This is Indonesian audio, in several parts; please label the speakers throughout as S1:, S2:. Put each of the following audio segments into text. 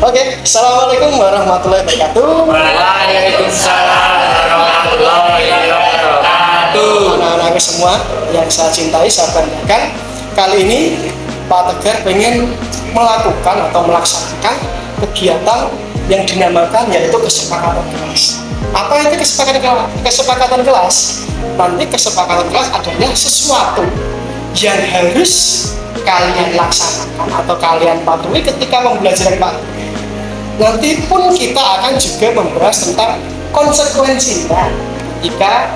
S1: Oke, assalamualaikum warahmatullahi wabarakatuh.
S2: Waalaikumsalam warahmatullahi wabarakatuh.
S1: Anak-anakku semua yang saya cintai, saya banggakan. Kali ini Pak Tegar pengen melakukan atau melaksanakan kegiatan yang dinamakan yaitu kesepakatan kelas. Apa itu kesepakatan kelas? Nanti kesepakatan kelas adalah sesuatu yang harus kalian laksanakan atau kalian patuhi ketika membelajarkan Pak. Nanti pun kita akan juga membahas tentang konsekuensinya jika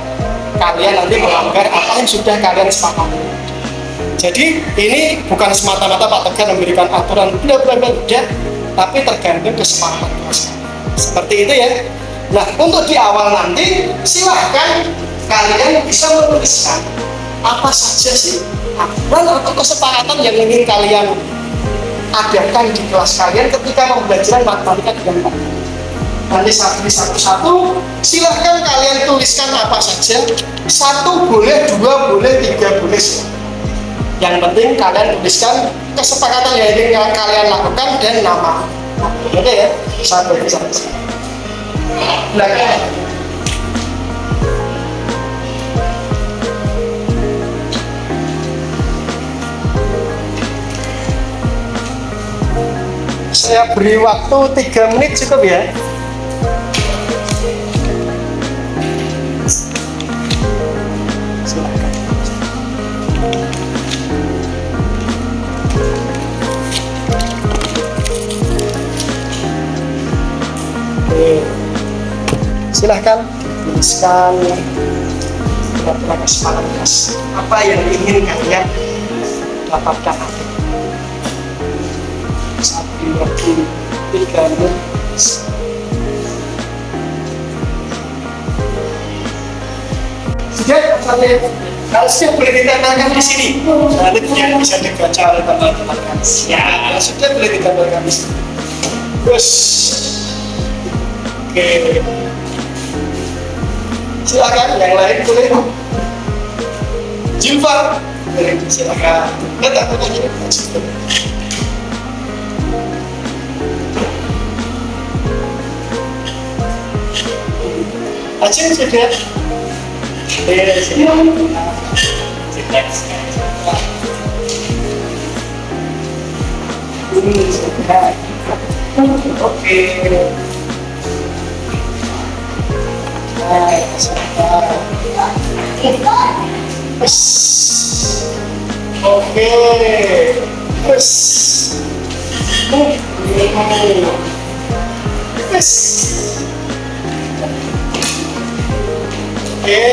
S1: kalian nanti melanggar apa yang sudah kalian sepakati. Jadi ini bukan semata-mata Pak Tegar memberikan aturan bla bla bla, tapi tergantung kesepakatan kelas. Seperti itu ya. Nah, untuk di awal nanti silahkan kalian bisa menuliskan apa saja sih aturan atau kesepakatan yang ingin kalian adakan di kelas kalian ketika membelajar matematika dengan Pak. Nanti satu-satu silahkan kalian tuliskan apa saja. 1 boleh, 2 boleh, 3 boleh. Yang penting kalian tuliskan kesepakatan yang ingin kalian lakukan dan nama. Oke ya, satu. Belakang. Saya beri waktu 3 menit cukup ya. Silakan. Oke. Silahkan tuliskan kesepakatan apa yang ingin kalian dapatkan. 1, 2, 3 menit. Sudah, harusnya boleh ditambahkan di sini. Nanti biar bisa dibaca oleh teman-teman kan. Ya, sudah boleh ditambahkan di sini. Terus, oke. Silakan, yang lain boleh. Jilfar, silakan. Lihat aku aja. Aceh sudah. Oke. Oke. Oke,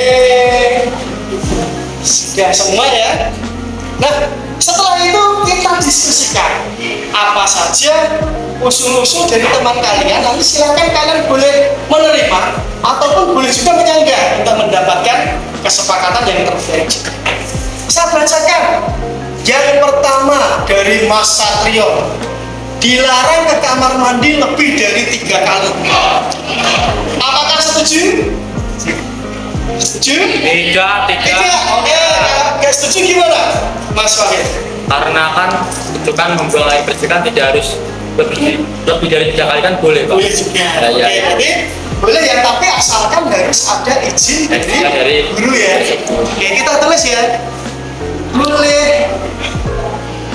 S1: sudah semua ya. Nah, setelah itu kita diskusikan apa saja usul-usul dari teman kalian. Nanti silakan kalian boleh menerima ataupun boleh juga menyanggah untuk mendapatkan kesepakatan yang terbaik. Saya bacakan yang pertama dari Mas Satrio. Dilarang ke kamar mandi lebih dari 3 kali. Apakah setuju? Setuju?
S2: Tidak.
S1: Oke, gak setuju gimana, Mas Wahid?
S2: Karena kan itu kan membuang air bersih kan tidak harus lebih dari 3 kali kan boleh, Pak.
S1: Boleh juga. Oke, jadi boleh ya, tapi asalkan harus ada izin dari guru ya. Oke, kita tulis ya. Boleh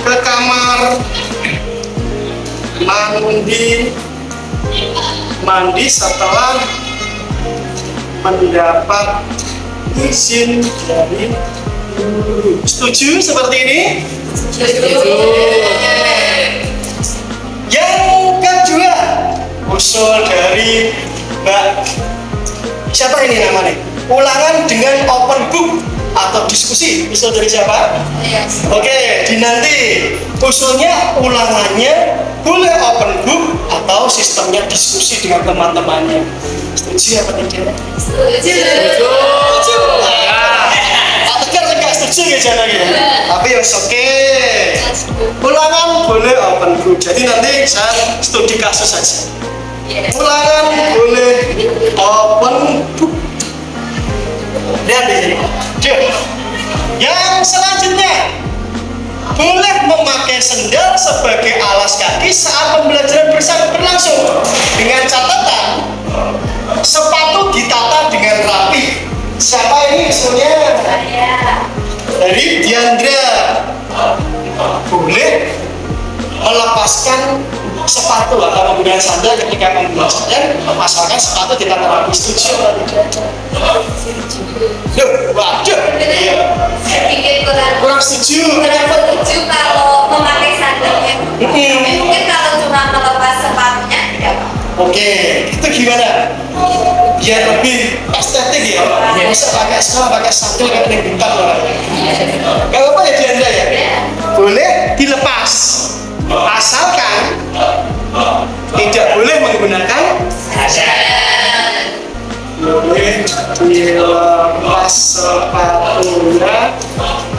S1: ke kamar mandi setelah mendapat izin dari guru. Setuju seperti ini?
S2: Setuju.
S1: Yang kedua, usul dari Mbak siapa ini namanya? Ulangan dengan open book atau diskusi. Usul dari siapa?
S3: Yes.
S1: Oke, dinanti usulnya ulangannya boleh open book atau sistemnya diskusi dengan teman-temannya. Setuju apa tidak?
S3: Setuju.
S1: Setuju. Pak Tegar enggak setuju ya jangan ya. Tapi ya oke. Ulangan boleh open book. Jadi nanti saya studi kasus saja. Ulangan boleh open book. Lihat di sini. Yang selanjutnya, boleh memakai sendal sebagai alas kaki saat pembelajaran berlangsung. sepatu atau menggunakan sandal ketika pembelajaran, asalkan sepatu tidak terlalu. Setuju atau tidak? Waduh,
S3: Saya pikir
S1: kurang setuju. Kenapa?
S3: setuju kalau memakai sandalnya. Tapi mungkin kalau cuma melepas sepatunya tidak apa-apa.
S1: Oke, itu gimana? Biar lebih estetik ya. Masa pakai sekolah pakai sandal kan lebih bintang lah. Gak apa-apa ya Diandra ya? Boleh dilepas, asalkan tidak boleh menggunakan boleh dilepas sepatunya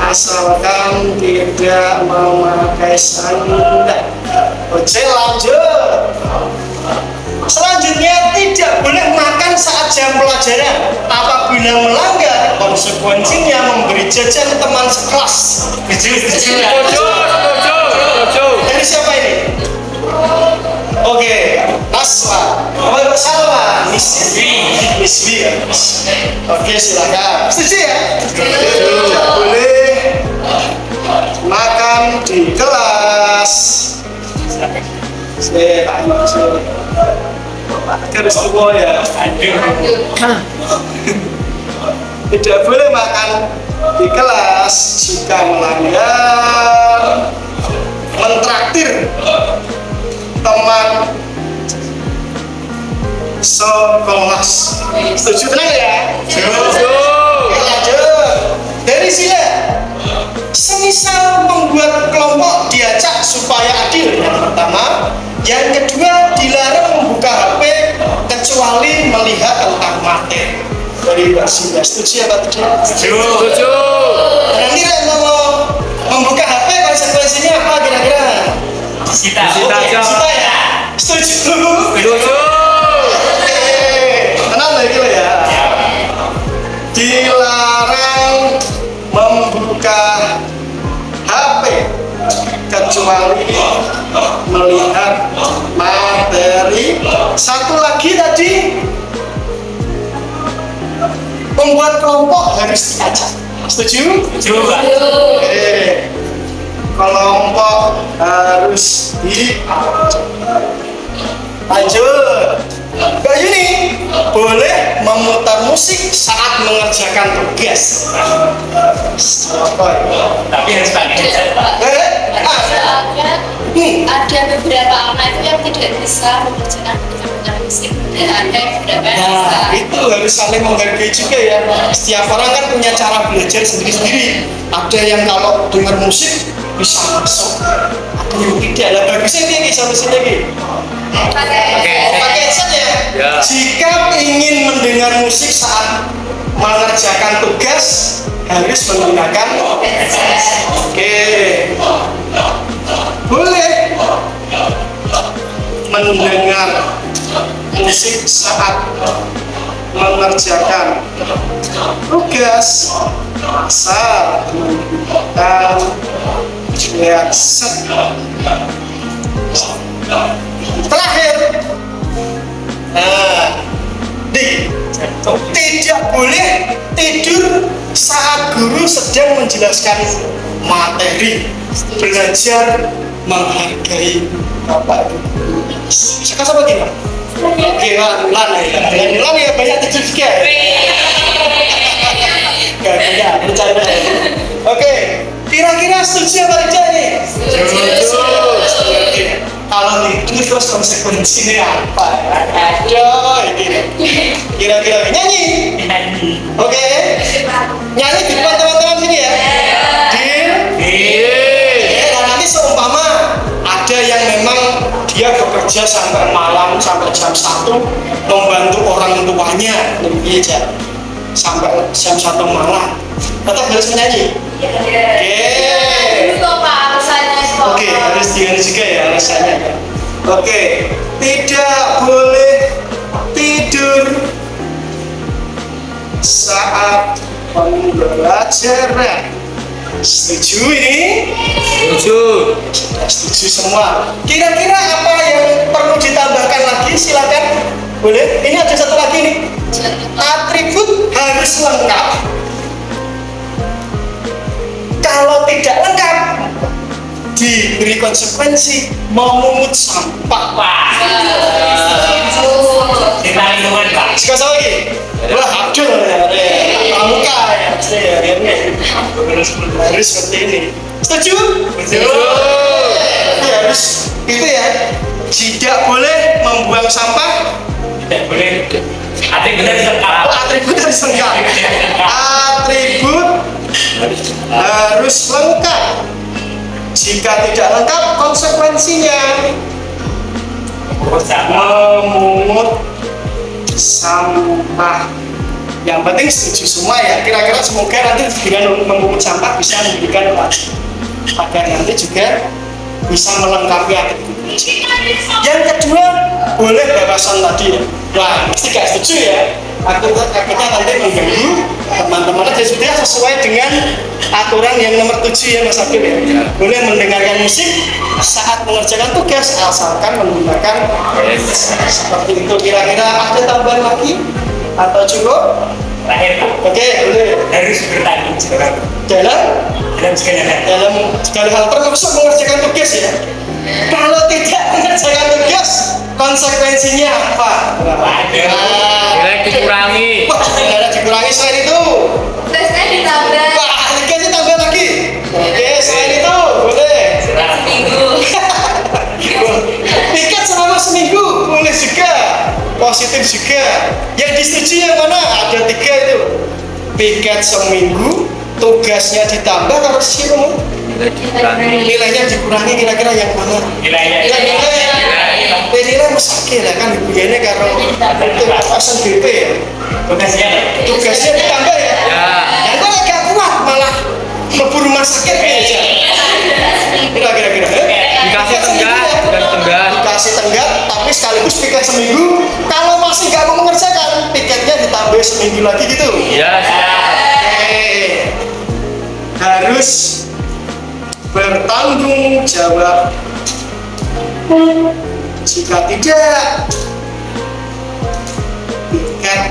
S1: asalkan tidak memakai sandal. Oke, lanjut. Selanjutnya, tidak boleh makan saat jam pelajaran. Apabila melanggar, konsekuensinya memberi jajan teman sekelas.
S2: Setuju.
S1: Dari siapa ini? Oke, Naswa. Oh, Salwa. Miss V ya? Oke, silakan. Setuju ya? Tidak boleh makan di kelas. Garis tua ya. Tidak boleh makan di kelas jika melanggar mentraktir teman sekelas. Setuju tenang ya?
S2: Setuju.
S1: Oke, lanjut. Dari sila, semisal membuat kelompok diajak supaya adil. Yang pertama, yang kedua dilarang membuka HP kecuali melihat tentang materi. Dari Mbak Sinda, setuju apa tidak?
S2: Setuju.
S1: Nanti kalau membuka HP konsekuensinya apa kira-kira?
S2: Disita.
S1: Oke, disita ya? Setuju?
S2: Setuju.
S1: Oke, tenang lagi lah ya. Dilarang membuka HP kecuali melihat materi. Satu lagi tadi, membuat kelompok harus diajak. Setuju?
S2: Setuju.
S1: Oke, kelompok harus diajak. Lanjut. Mbak Yuni, boleh memutar musik saat mengerjakan tugas.
S2: Tapi harus pakai headset, Pak.
S3: Ada beberapa anak itu yang tidak bisa mengerjakan dengan musik, dan ada beberapa yang bisa.
S1: Nah, itu harus saling menghargai juga ya. Setiap orang kan punya cara belajar sendiri-sendiri. Ada yang kalau dengar musik bisa masuk, ada yang tidak. Lah bagusnya ini solusinya gitu. Pakai headset ya.
S2: Ya.
S1: Jika ingin mendengar musik saat mengerjakan tugas harus menggunakan headset. Oke. Boleh mendengar musik saat mengerjakan tugas asal menggunakan headset. Terakhir, tidak boleh tidur saat guru sedang menjelaskan materi. Belajar menghargai bapak ibu. Sekarang apa gimana? Oke, lan ya banyak tidur juga. Gak bercanda. Oke, kira-kira setuju apa tidak nih? Setuju. Kalau tidur terus konsekuensinya apa? Aduh, ini. Kira-kira nyanyi. Oke. Nyanyi di depan teman-teman sini ya. Nah, nanti seumpama ada yang memang dia bekerja sampai malam sampai jam 1 membantu orang tuanya lebih aja sampai jam 1 malam tetap harus menyanyi. Oke, harus diingat juga ya alasannya. Oke, tidak boleh tidur saat pembelajaran. Setuju ini?
S2: Setuju.
S1: Sudah setuju semua. Kira-kira apa yang perlu ditambahkan lagi? Silakan. Boleh? Ini ada satu lagi nih. Atribut harus lengkap. Kalau tidak lengkap, diberi konsekuensi memungut sampah.
S4: Kita lingkungan Pak.
S1: Suka sama lagi? Wah, Abdul ya, pramuka ya, pasti ya, harus seperti ini. Setuju?
S4: Setuju.
S1: Jadi harus itu ya, tidak boleh membuang sampah.
S4: Tidak boleh. Atribut harus lengkap.
S1: Atribut harus lengkap. Atribut harus lengkap. Jika tidak lengkap, konsekuensinya memungut sampah. Yang penting setuju semua ya. Kira-kira semoga nanti dengan memungut sampah bisa memberikan agar nanti juga bisa melengkapi atribut. Yang kedua, boleh babasan tadi ya. Wah, pasti gak setuju ya. Akhirnya nanti mengganggu teman-teman. Jadi sudah sesuai dengan aturan yang nomor 7 ya Mas Abdul ya. Boleh mendengarkan musik saat mengerjakan tugas asalkan menggunakan seperti itu. Kira-kira ada tambahan lagi atau cukup?
S4: Terakhir Pak.
S1: Oke, boleh.
S4: Harus bertanggung jawab dalam
S1: segala hal termasuk mengerjakan tugas ya. Kalau tidak mengerjakan tugas, konsekuensinya apa?
S2: Nilai dikurangi.
S1: Wah, nilai dikurangi. Selain itu,
S3: Tesnya ditambah
S1: wah, tugasnya tambah lagi. Oke, selain itu boleh.
S3: seminggu.
S1: Piket selama seminggu boleh juga, positif juga. Yang disetujui yang mana? Ada 3 itu. Piket seminggu, tugasnya ditambah harus siapa? Nilainya dikurangi, kira-kira yang mana?
S4: Nilainya.
S1: Nilai mesake lah kan begini karo itu pasang BP ya. Tugasnya ditambah ya. Yang mana gak kuat malah mlebu rumah sakit aja. Kira-kira
S2: Dikasih tenggat.
S1: Dikasih tenggat, tapi sekaligus piket seminggu. Kalau masih nggak mau mengerjakan, piketnya ditambah seminggu lagi gitu.
S2: Iya.
S1: Oke. Harus bertanggung jawab. Jika tidak, piket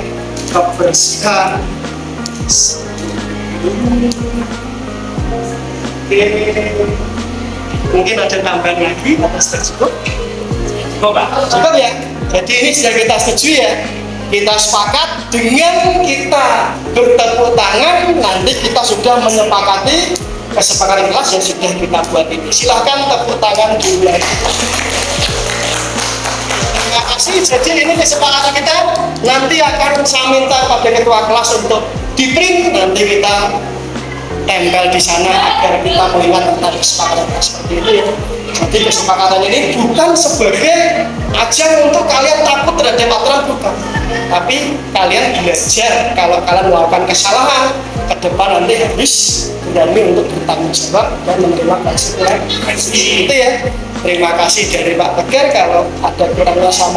S1: kebersihan. Oke. Mungkin ada tambahan lagi atau sudah cukup?
S4: Cukup Pak.
S1: Cukup ya? Jadi ini sudah kita setuju ya. Kita sepakat dengan kita bertepuk tangan, nanti kita sudah menyepakati kesepakatan kelas yang sudah kita buat ini. Silahkan tepuk tangan dimulai. Terima kasih. Jadi ini kesepakatan kita. Nanti akan saya minta pada ketua kelas untuk di print. Nanti kita tempel di sana agar kita melihat tentang kesepakatan seperti itu ya. Jadi kesepakatan ini bukan sebagai ajang untuk kalian takut terhadap aturan, bukan. Tapi kalian belajar kalau kalian melakukan kesalahan ke depan nanti harus berani untuk bertanggung jawab dan menerima konsekuensi. Itu ya. Terima kasih dari Pak Tegar. Kalau ada kurangnya saya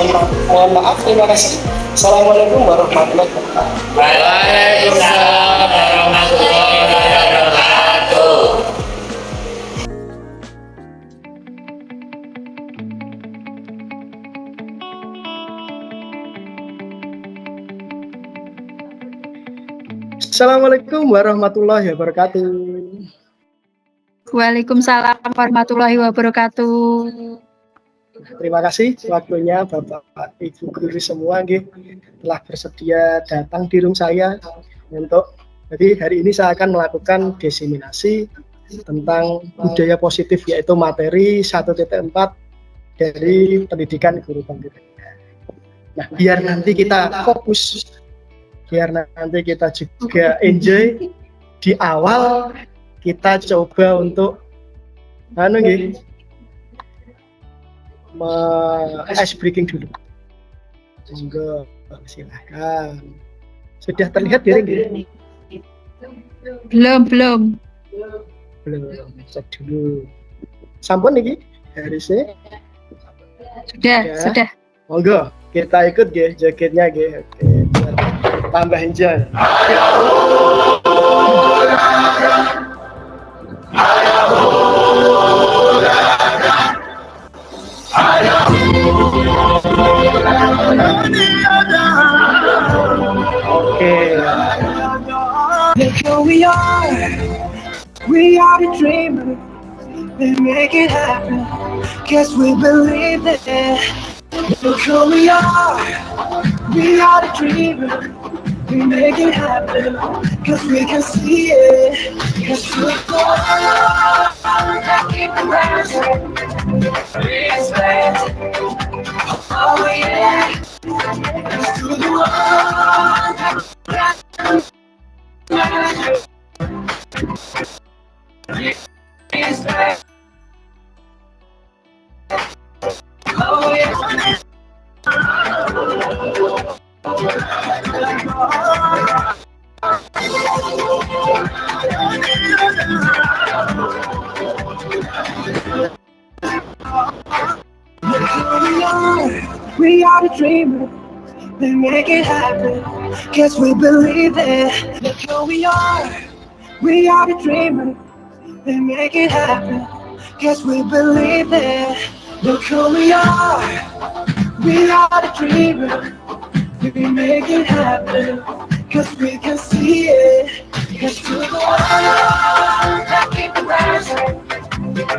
S1: mohon maaf. Terima kasih. Assalamualaikum warahmatullahi wabarakatuh.
S4: Waalaikumsalam warahmatullahi wabarakatuh.
S1: Assalamualaikum warahmatullahi wabarakatuh.
S5: Waalaikumsalam warahmatullahi wabarakatuh.
S1: Terima kasih waktunya Bapak Ibu guru semua nggih telah bersedia datang di room saya untuk jadi hari ini saya akan melakukan diseminasi tentang budaya positif yaitu materi 1.4 dari pendidikan guru komputer. Nah, biar nanti kita fokus, biar nanti kita juga enjoy di awal kita coba untuk ice breaking dulu. Monggo silahkan. Sudah terlihat diri?
S5: Belum.
S1: Belum. Cek dulu. Sampun niki harusnya.
S5: Sudah.
S1: Monggo kita ikut nggih jogetnya nggih. Oke. Tambah enjoy.
S6: Look who we are the dreamers,
S1: then make it happen. Guess we believe it. Look who we are the dreamers. We make it happen, cause we can see it. Cause we're going that keep the rising. Respect, oh yeah. Cause to the one that respect, oh yeah. We are the dreamers, they make it happen. Guess we believe it. Look who we are the dreamers, they make it happen. Guess we believe it. Look who we are the dreamers, we make it happen. Cause we can see it. Cause to the one that keep the rising.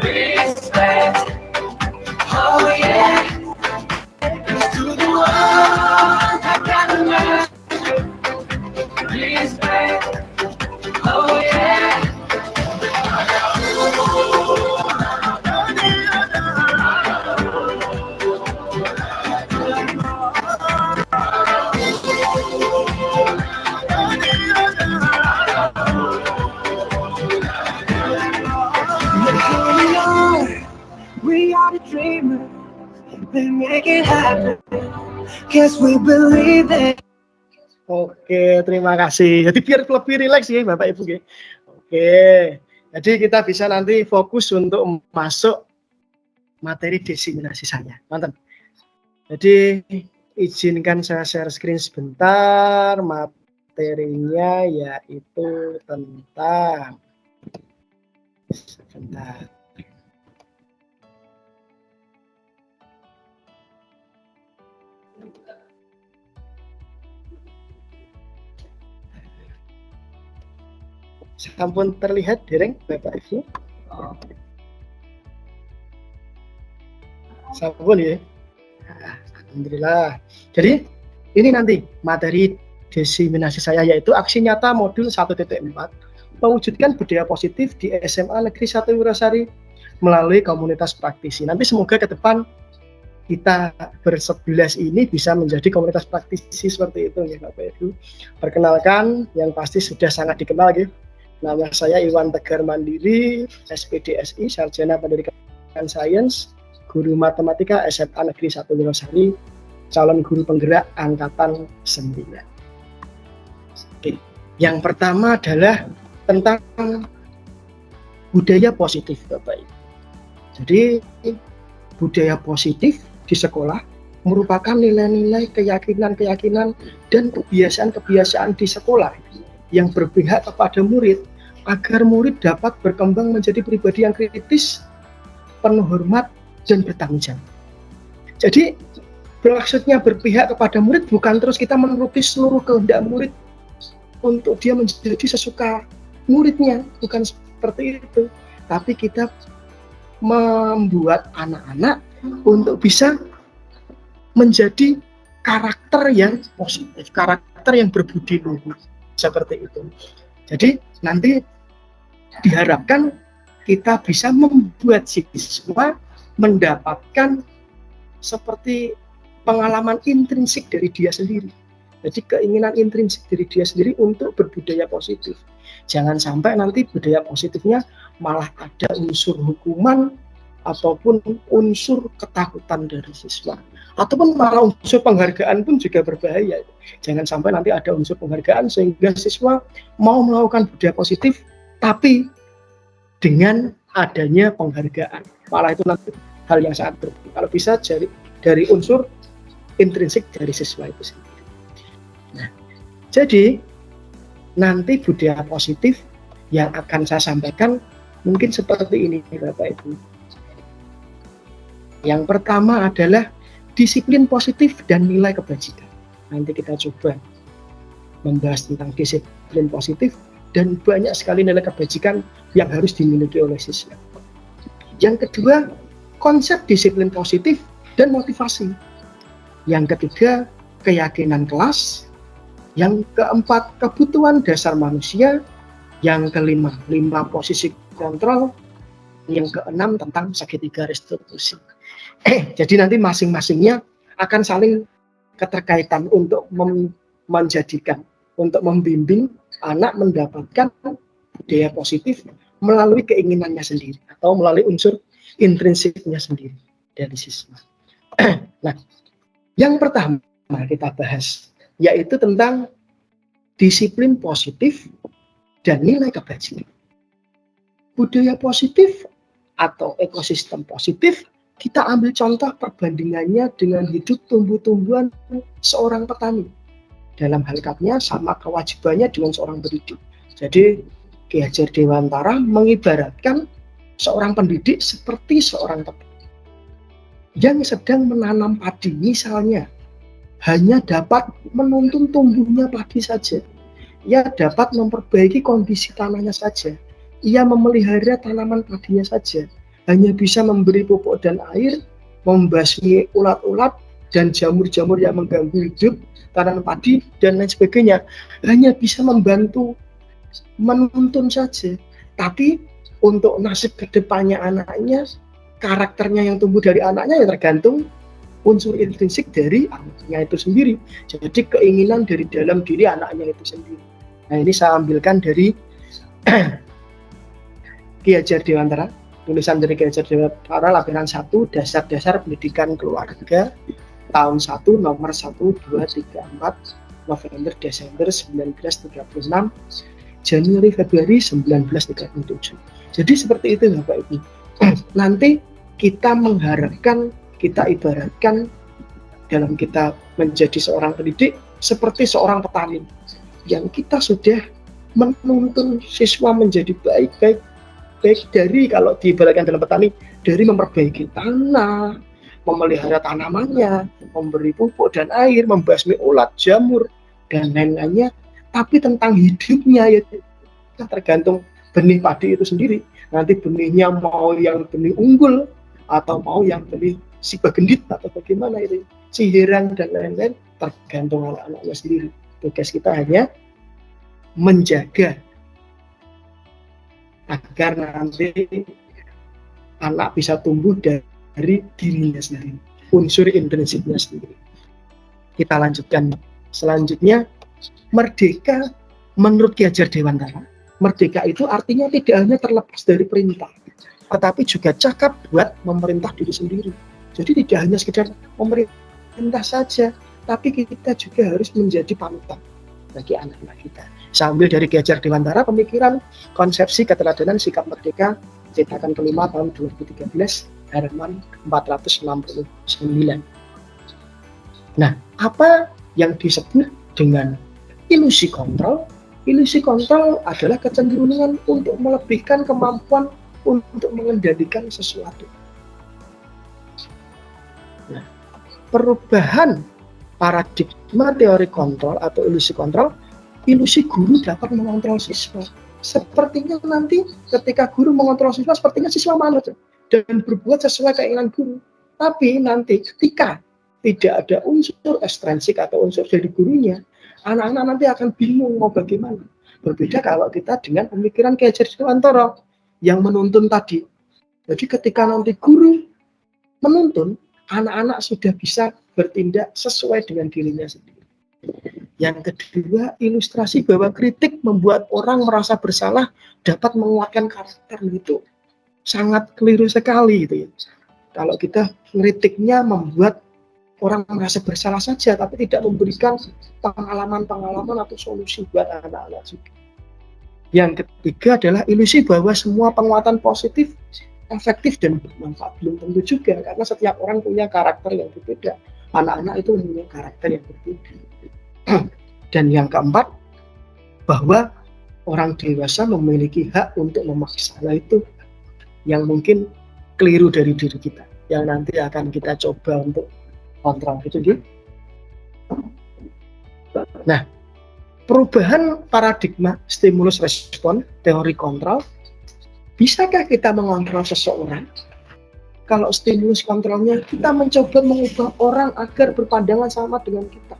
S1: Respect, oh yeah. To the one that got the mercy, respect, oh yeah. We are the dreamers. They make it happen. Guess we believe it. Oke, terima kasih. Jadi biar lebih rileks ya Bapak Ibu. Oke, jadi kita bisa nanti fokus untuk masuk materi diseminasi saya. Mantap. Jadi izinkan saya share screen sebentar. Materinya yaitu tentang sebentar. Sampun terlihat dereng Bapak Ibu? Sampun ya? Alhamdulillah. Jadi ini nanti materi diseminasi saya yaitu aksi nyata modul 1.4 mewujudkan budaya positif di SMA Negeri 1 Wirasari melalui komunitas praktisi. Nanti semoga ke depan kita bersebelas ini bisa menjadi komunitas praktisi seperti itu ya Bapak Ibu. Perkenalkan yang pasti sudah sangat dikenal gitu. Nama saya Iwan Tegar Mandiri, SPDSI, Sarjana Pendidikan Sains, Guru Matematika SMA Negeri 1 Wirasari, calon guru penggerak Angkatan 9. Oke. Yang pertama adalah tentang budaya positif Bapak Ibu. Jadi budaya positif di sekolah merupakan nilai-nilai keyakinan-keyakinan dan kebiasaan-kebiasaan di sekolah yang berpihak kepada murid agar murid dapat berkembang menjadi pribadi yang kritis, penuh hormat, dan bertanggung jawab. Jadi maksudnya berpihak kepada murid bukan terus kita menuruti seluruh kehendak murid untuk dia menjadi sesuka muridnya, bukan seperti itu. Tapi kita membuat anak-anak untuk bisa menjadi karakter yang positif, karakter yang berbudi luhur. Seperti itu. Jadi nanti diharapkan kita bisa membuat siswa mendapatkan seperti pengalaman intrinsik dari dia sendiri. Jadi keinginan intrinsik dari dia sendiri untuk berbudaya positif. Jangan sampai nanti budaya positifnya malah ada unsur hukuman ataupun unsur ketakutan dari siswa. Ataupun malah unsur penghargaan pun juga berbahaya. Jangan sampai nanti ada unsur penghargaan sehingga siswa mau melakukan budaya positif tapi dengan adanya penghargaan. Malah itu nanti hal yang sangat berbahaya. Kalau bisa dari unsur intrinsik dari siswa itu sendiri. Nah, jadi nanti budaya positif yang akan saya sampaikan mungkin seperti ini Bapak Ibu. Yang pertama adalah disiplin positif dan nilai kebajikan. Nanti kita coba membahas tentang disiplin positif dan banyak sekali nilai kebajikan yang harus dimiliki oleh siswa. Yang kedua, konsep disiplin positif dan motivasi. Yang ketiga, keyakinan kelas. Yang keempat, kebutuhan dasar manusia. Yang kelima, 5 posisi kontrol. Yang keenam, tentang segitiga restitusi. Jadi nanti masing-masingnya akan saling keterkaitan untuk menjadikan, untuk membimbing anak mendapatkan budaya positif melalui keinginannya sendiri atau melalui unsur intrinsiknya sendiri dari siswa. Nah, yang pertama kita bahas yaitu tentang disiplin positif dan nilai kebajikan. Budaya positif atau ekosistem positif, kita ambil contoh perbandingannya dengan hidup tumbuh-tumbuhan seorang petani. Dalam hal katanya sama kewajibannya dengan seorang pendidik. Jadi Ki Hajar Dewantara mengibaratkan seorang pendidik seperti seorang petani yang sedang menanam padi. Misalnya hanya dapat menuntun tumbuhnya padi saja, ia dapat memperbaiki kondisi tanahnya saja, ia memelihara tanaman padinya saja, hanya bisa memberi pupuk dan air, membasmi ulat-ulat dan jamur-jamur yang mengganggu hidup tanaman padi dan lain sebagainya, hanya bisa membantu menuntun saja. Tapi untuk nasib kedepannya anaknya, karakternya yang tumbuh dari anaknya ya tergantung unsur intrinsik dari anaknya itu sendiri. Jadi keinginan dari dalam diri anaknya itu sendiri. Nah, ini saya ambilkan dari Ki Hajar Dewantara, tulisan dari Ki Hajar Dewantara lampiran 1, Dasar-dasar Pendidikan Keluarga, tahun 1, nomor 1, 2, 3, 4, November, Desember 1936, Januari, Februari 1937. Jadi seperti itu Bapak Ibu. Nanti kita mengharapkan, kita ibaratkan dalam kita menjadi seorang pendidik seperti seorang petani yang kita sudah menuntun siswa menjadi baik dari, kalau diibaratkan dalam petani, dari memperbaiki tanah, memelihara tanamannya, memberi pupuk dan air, membasmi ulat, jamur dan lain-lainnya. Tapi tentang hidupnya ya tergantung benih padi itu sendiri. Nanti benihnya mau yang benih unggul atau mau yang benih si bagendit atau bagaimana itu, sihiran dan lain-lain, tergantung anak-anaknya sendiri. Tugas kita hanya menjaga agar nanti anak bisa tumbuh dari dirinya sendiri, unsur intrinsiknya sendiri. Kita lanjutkan selanjutnya, merdeka menurut Ki Hajar Dewantara. Merdeka itu artinya tidak hanya terlepas dari perintah, tetapi juga cakap buat memerintah diri sendiri. Jadi tidak hanya sekedar memerintah saja, tapi kita juga harus menjadi panutan bagi anak-anak kita. Sambil dari Ki Hajar Dewantara, pemikiran konsepsi keteladanan sikap merdeka, cetakan kelima tahun 2013, halaman 469. Nah, apa yang disebut dengan ilusi kontrol? Ilusi kontrol adalah kecenderungan untuk melebihkan kemampuan untuk mengendalikan sesuatu. Nah, perubahan paradigma teori kontrol atau ilusi kontrol, ilusi guru dapat mengontrol siswa. Sepertinya nanti ketika guru mengontrol siswa, sepertinya siswa manut dan berbuat sesuai keinginan guru. Tapi nanti ketika tidak ada unsur ekstrinsik atau unsur dari gurunya, anak-anak nanti akan bingung mau bagaimana. Berbeda kalau kita dengan pemikiran Ki Hajar Dewantara yang menuntun tadi. Jadi ketika nanti guru menuntun, anak-anak sudah bisa bertindak sesuai dengan dirinya sendiri. Yang kedua, ilustrasi bahwa kritik membuat orang merasa bersalah dapat menguatkan karakter, itu sangat keliru sekali gitu ya. Kalau kita kritiknya membuat orang merasa bersalah saja, tapi tidak memberikan pengalaman-pengalaman atau solusi buat anak-anak juga. Yang ketiga adalah ilusi bahwa semua penguatan positif efektif dan bermanfaat. Belum tentu juga, karena setiap orang punya karakter yang berbeda. Anak-anak itu punya karakter yang berbeda. Dan yang keempat, bahwa orang dewasa memiliki hak untuk memaksa. Nah, itu yang mungkin keliru dari diri kita, yang nanti akan kita coba untuk kontrol itu gitu. Nah, perubahan paradigma stimulus respon teori kontrol Bisakah kita mengontrol seseorang? Kalau stimulus kontrolnya, kita mencoba mengubah orang agar berpandangan sama dengan kita.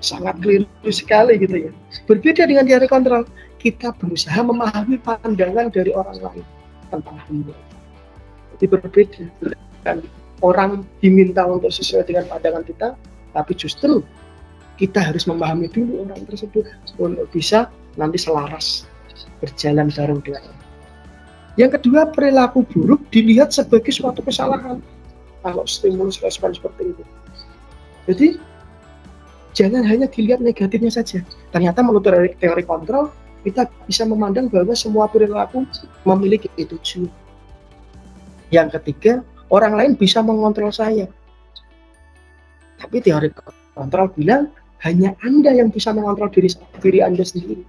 S1: Sangat keliru sekali gitu ya. Berbeda dengan teori kontrol, kita berusaha memahami pandangan dari orang lain tentang dunia. Jadi berbeda. Dan orang diminta untuk sesuai dengan pandangan kita, tapi justru kita harus memahami dulu orang tersebut untuk bisa nanti selaras berjalan bareng dengan orang. Yang kedua, perilaku buruk dilihat sebagai suatu kesalahan kalau stimulus respon seperti itu. Jadi jangan hanya dilihat negatifnya saja. Ternyata menurut teori kontrol, kita bisa memandang bahwa semua perilaku memiliki tujuan. Yang ketiga, orang lain bisa mengontrol saya. Tapi teori kontrol bilang hanya Anda yang bisa mengontrol diri Anda sendiri.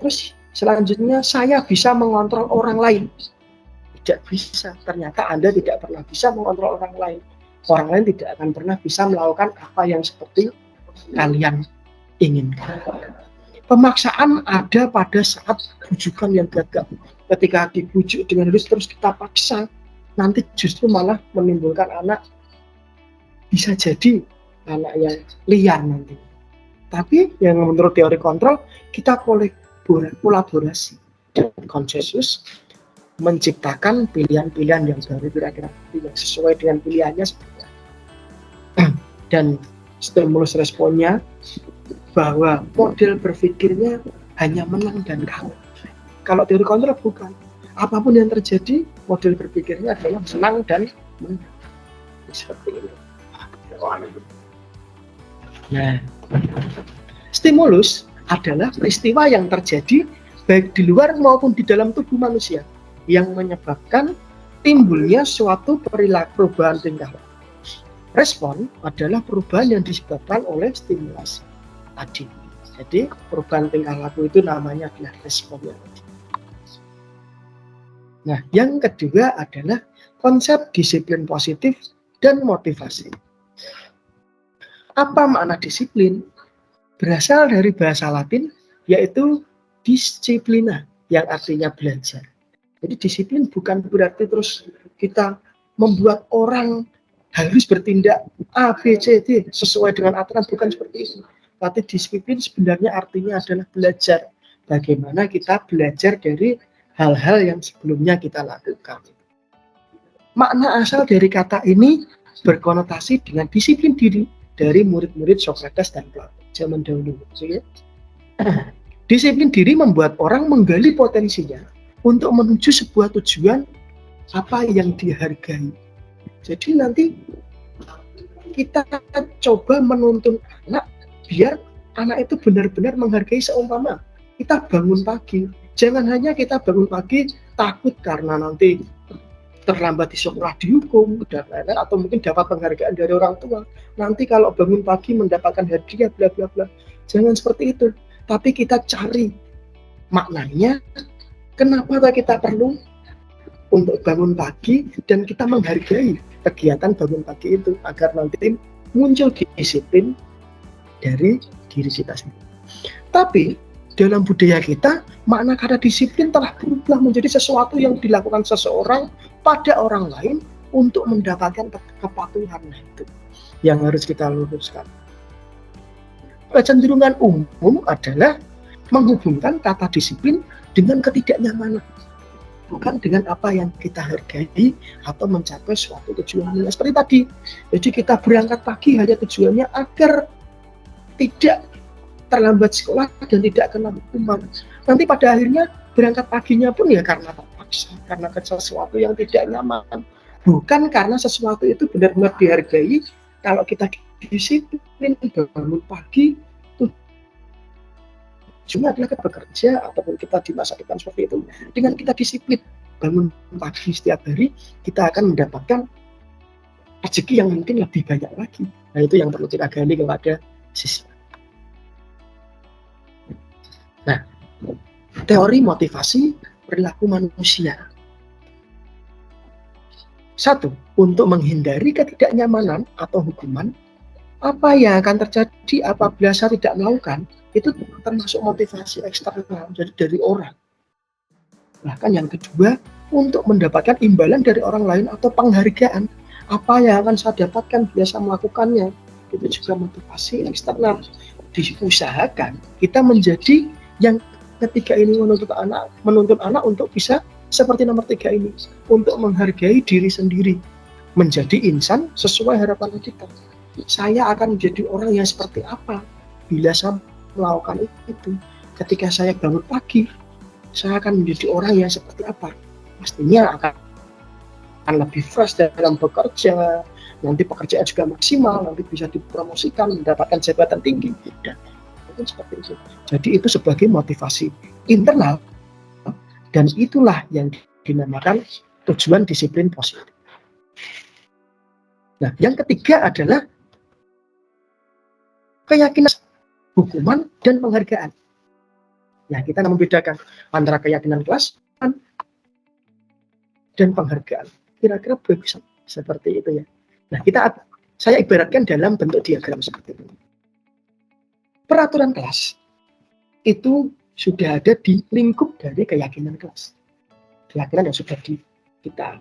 S1: Terus selanjutnya, saya bisa mengontrol orang lain. Tidak bisa. Ternyata Anda tidak pernah bisa mengontrol orang lain. Orang lain tidak akan pernah bisa melakukan apa yang seperti kalian inginkan. Pemaksaan ada pada saat bujukan yang gagal. Ketika dibujuk dengan halus terus kita paksa, nanti justru malah menimbulkan anak, bisa jadi anak yang liar nanti. Tapi yang menurut teori kontrol, kita kolaborasi dan konsensus menciptakan pilihan-pilihan yang baru kira-kira yang sesuai dengan pilihannya seperti apa. Dan stimulus responnya bahwa model berpikirnya hanya menang dan kalah. Kalau teori kontrol bukan. Apapun yang terjadi, model berpikirnya adalah senang dan menang. Seperti ini. Nah, stimulus adalah peristiwa yang terjadi baik di luar maupun di dalam tubuh manusia yang menyebabkan timbulnya suatu perilaku perubahan tingkah laku. Respon adalah perubahan yang disebabkan oleh stimulasi tadi. Jadi perubahan tingkah laku itu namanya adalah respon. Nah, yang kedua adalah konsep disiplin positif dan motivasi. Apa makna disiplin? Berasal dari bahasa Latin, yaitu disciplina, yang artinya belajar. Jadi disiplin bukan berarti terus kita membuat orang harus bertindak A, B, C, D sesuai dengan aturan, bukan seperti itu. Tapi disiplin sebenarnya artinya adalah belajar. Bagaimana kita belajar dari hal-hal yang sebelumnya kita lakukan. Makna asal dari kata ini berkonotasi dengan disiplin diri dari murid-murid Socrates dan Plato zaman dahulu. Disiplin diri membuat orang menggali potensinya untuk menuju sebuah tujuan apa yang dihargai. Jadi nanti kita coba menuntun anak biar anak itu benar-benar menghargai. Seumpama kita bangun pagi, jangan hanya kita bangun pagi takut karena nanti terlambat di sekolah dihukum dan lain-lain, atau mungkin dapat penghargaan dari orang tua. Nanti kalau bangun pagi mendapatkan hadiah bla bla bla. Jangan seperti itu. Tapi kita cari maknanya, kenapa kita perlu untuk bangun pagi dan kita menghargai kegiatan bangun pagi itu agar nanti muncul disiplin dari diri kita sendiri. Tapi dalam budaya kita, makna kata disiplin telah berubah menjadi sesuatu yang dilakukan seseorang pada orang lain untuk mendapatkan kepatuhan. Itu yang harus kita luruskan. Kecenderungan umum adalah menghubungkan kata disiplin dengan ketidaknyamanan, bukan dengan apa yang kita hargai atau mencapai suatu tujuan. Seperti tadi, jadi kita berangkat pagi hanya tujuannya agar tidak terlambat sekolah dan tidak kena hukuman. Nanti pada akhirnya berangkat paginya pun ya karena terpaksa, karena sesuatu yang tidak nyaman, bukan karena sesuatu itu benar-benar dihargai. Kalau kita disiplin bangun pagi, tujuannya adalah kita bekerja ataupun kita di masa depan seperti itu. Dengan kita disiplin bangun pagi setiap hari, kita akan mendapatkan rezeki yang mungkin lebih banyak lagi. Nah, itu yang perlu kita gali kepada siswa. Nah, teori motivasi perilaku manusia. 1. Untuk menghindari ketidaknyamanan atau hukuman, apa yang akan terjadi apabila saya tidak melakukan, itu termasuk motivasi eksternal, jadi dari orang. Bahkan yang kedua, untuk mendapatkan imbalan dari orang lain atau penghargaan. Apa yang akan saya dapatkan bila saya melakukannya? Itu juga motivasi eksternal. Diusahakan kita menjadi yang ketiga ini, menuntut anak untuk bisa seperti nomor 3 ini, untuk menghargai diri sendiri, menjadi insan sesuai harapan kita. Saya akan menjadi orang yang seperti apa bila saya melakukan itu. Ketika saya bangun pagi, saya akan menjadi orang yang seperti apa? Pastinya akan lebih fresh dalam bekerja, nanti pekerjaan juga maksimal, nanti bisa dipromosikan, mendapatkan jabatan tinggi, dan mungkin seperti itu. Jadi itu sebagai motivasi internal, dan itulah yang dinamakan tujuan disiplin positif. Nah, yang ketiga adalah keyakinan, hukuman, dan penghargaan. Nah, kita membedakan antara keyakinan kelas dan penghargaan. Kira-kira bisa seperti itu ya. Nah, saya ibaratkan dalam bentuk diagram seperti ini. Peraturan kelas itu sudah ada di lingkup dari keyakinan kelas. Keyakinan yang sudah kita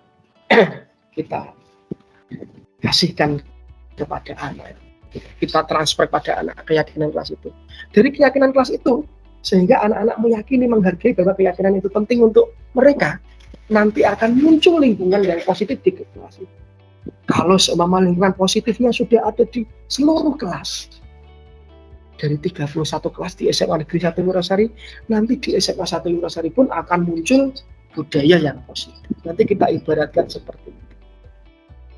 S1: kasihkan kepada anak. Kita transfer pada anak keyakinan kelas itu. Dari keyakinan kelas itu, sehingga anak-anak meyakini, menghargai bahwa keyakinan itu penting untuk mereka, nanti akan muncul lingkungan yang positif di kelas itu. Kalau seumpama lingkungan positifnya sudah ada di seluruh kelas, dari 31 kelas di SMA Negeri 1 Wurosari, nanti di SMA 1 Wurosari pun akan muncul budaya yang positif. Nanti kita ibaratkan seperti itu.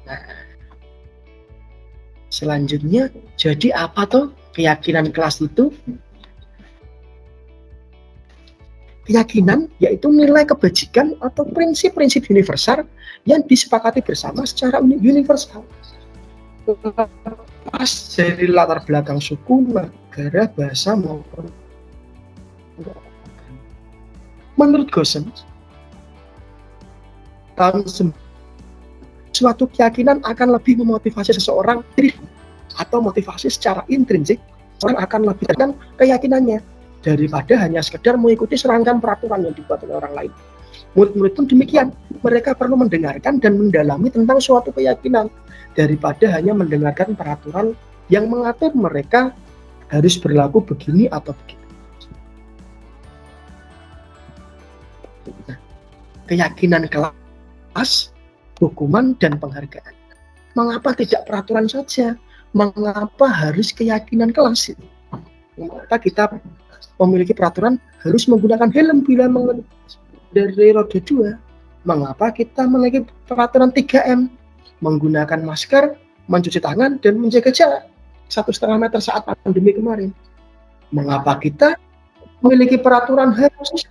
S1: Nah, selanjutnya, jadi apa tuh keyakinan kelas itu? Keyakinan yaitu nilai kebajikan atau prinsip-prinsip universal yang disepakati bersama secara universal. Lepas dari latar belakang suku, negara, bahasa maupun menurut Gosen, suatu keyakinan akan lebih memotivasi seseorang atau motivasi secara intrinsik, orang akan lebih tekan keyakinannya daripada hanya sekedar mengikuti serangkaian peraturan yang dibuat oleh orang lain. Murid-murid pun demikian, mereka perlu mendengarkan dan mendalami tentang suatu keyakinan daripada hanya mendengarkan peraturan yang mengatur mereka harus berlaku begini atau begitu. Nah, keyakinan kelas, hukuman, dan penghargaan. Mengapa tidak peraturan saja? Mengapa harus keyakinan kelas? Mengapa kita memiliki peraturan harus menggunakan helm bila dari roda 2? Mengapa kita memiliki peraturan 3M? Menggunakan masker, mencuci tangan, dan menjaga jarak 1,5 meter saat pandemi kemarin. Mengapa kita memiliki peraturan harus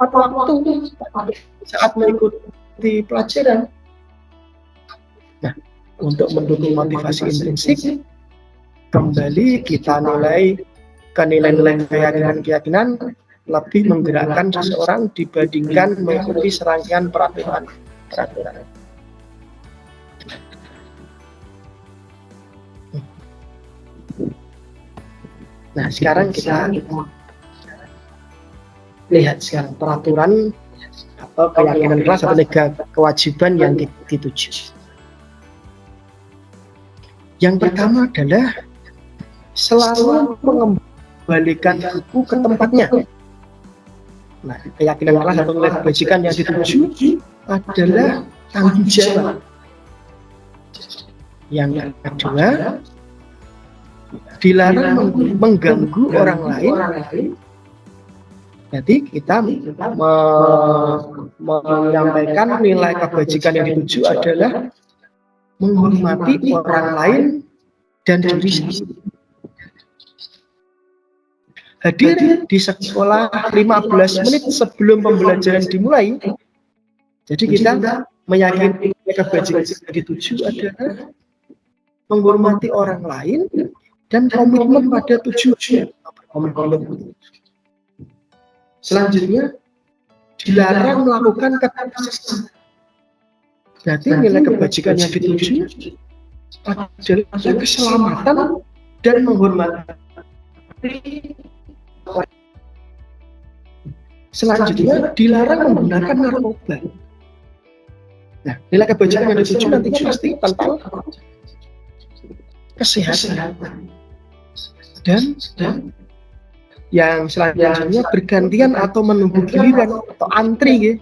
S1: waktu saat mengikuti pelajaran? Nah, untuk mendukung motivasi intrinsik, kembali kita nilai ke nilai-nilai keyakinan lebih menggerakkan seseorang dibandingkan mengikuti serangkaian peraturan. Nah, sekarang kita lihat sekarang peraturan atau keyakinan kelas atau kewajiban yang dituju. Yang pertama adalah selalu mengembalikan buku ke tempatnya. Nah, keyakinan kelas atau nilai kebajikan yang dituju adalah tanggung jawab. Yang kedua, dilarang mengganggu orang lain. Jadi kita menyampaikan nilai kebajikan yang dituju adalah menghormati orang lain dan diri sendiri. Hadir di sekolah 15 menit sebelum pembelajaran dimulai. Jadi kita meyakini kebajikan yang dituju adalah menghormati orang lain dan komitmen pada tujuan. Selanjutnya, dilarang melakukan kekerasan. Berarti nilai kebajikan yang dituju adalah keselamatan dan menghormati. Selanjutnya dilarang menggunakan narkoba. Nah, nilai kebajikan yang dituju nanti pasti tentang kesehatan. Dan yang selanjutnya bergantian atau menunggu giliran atau antri,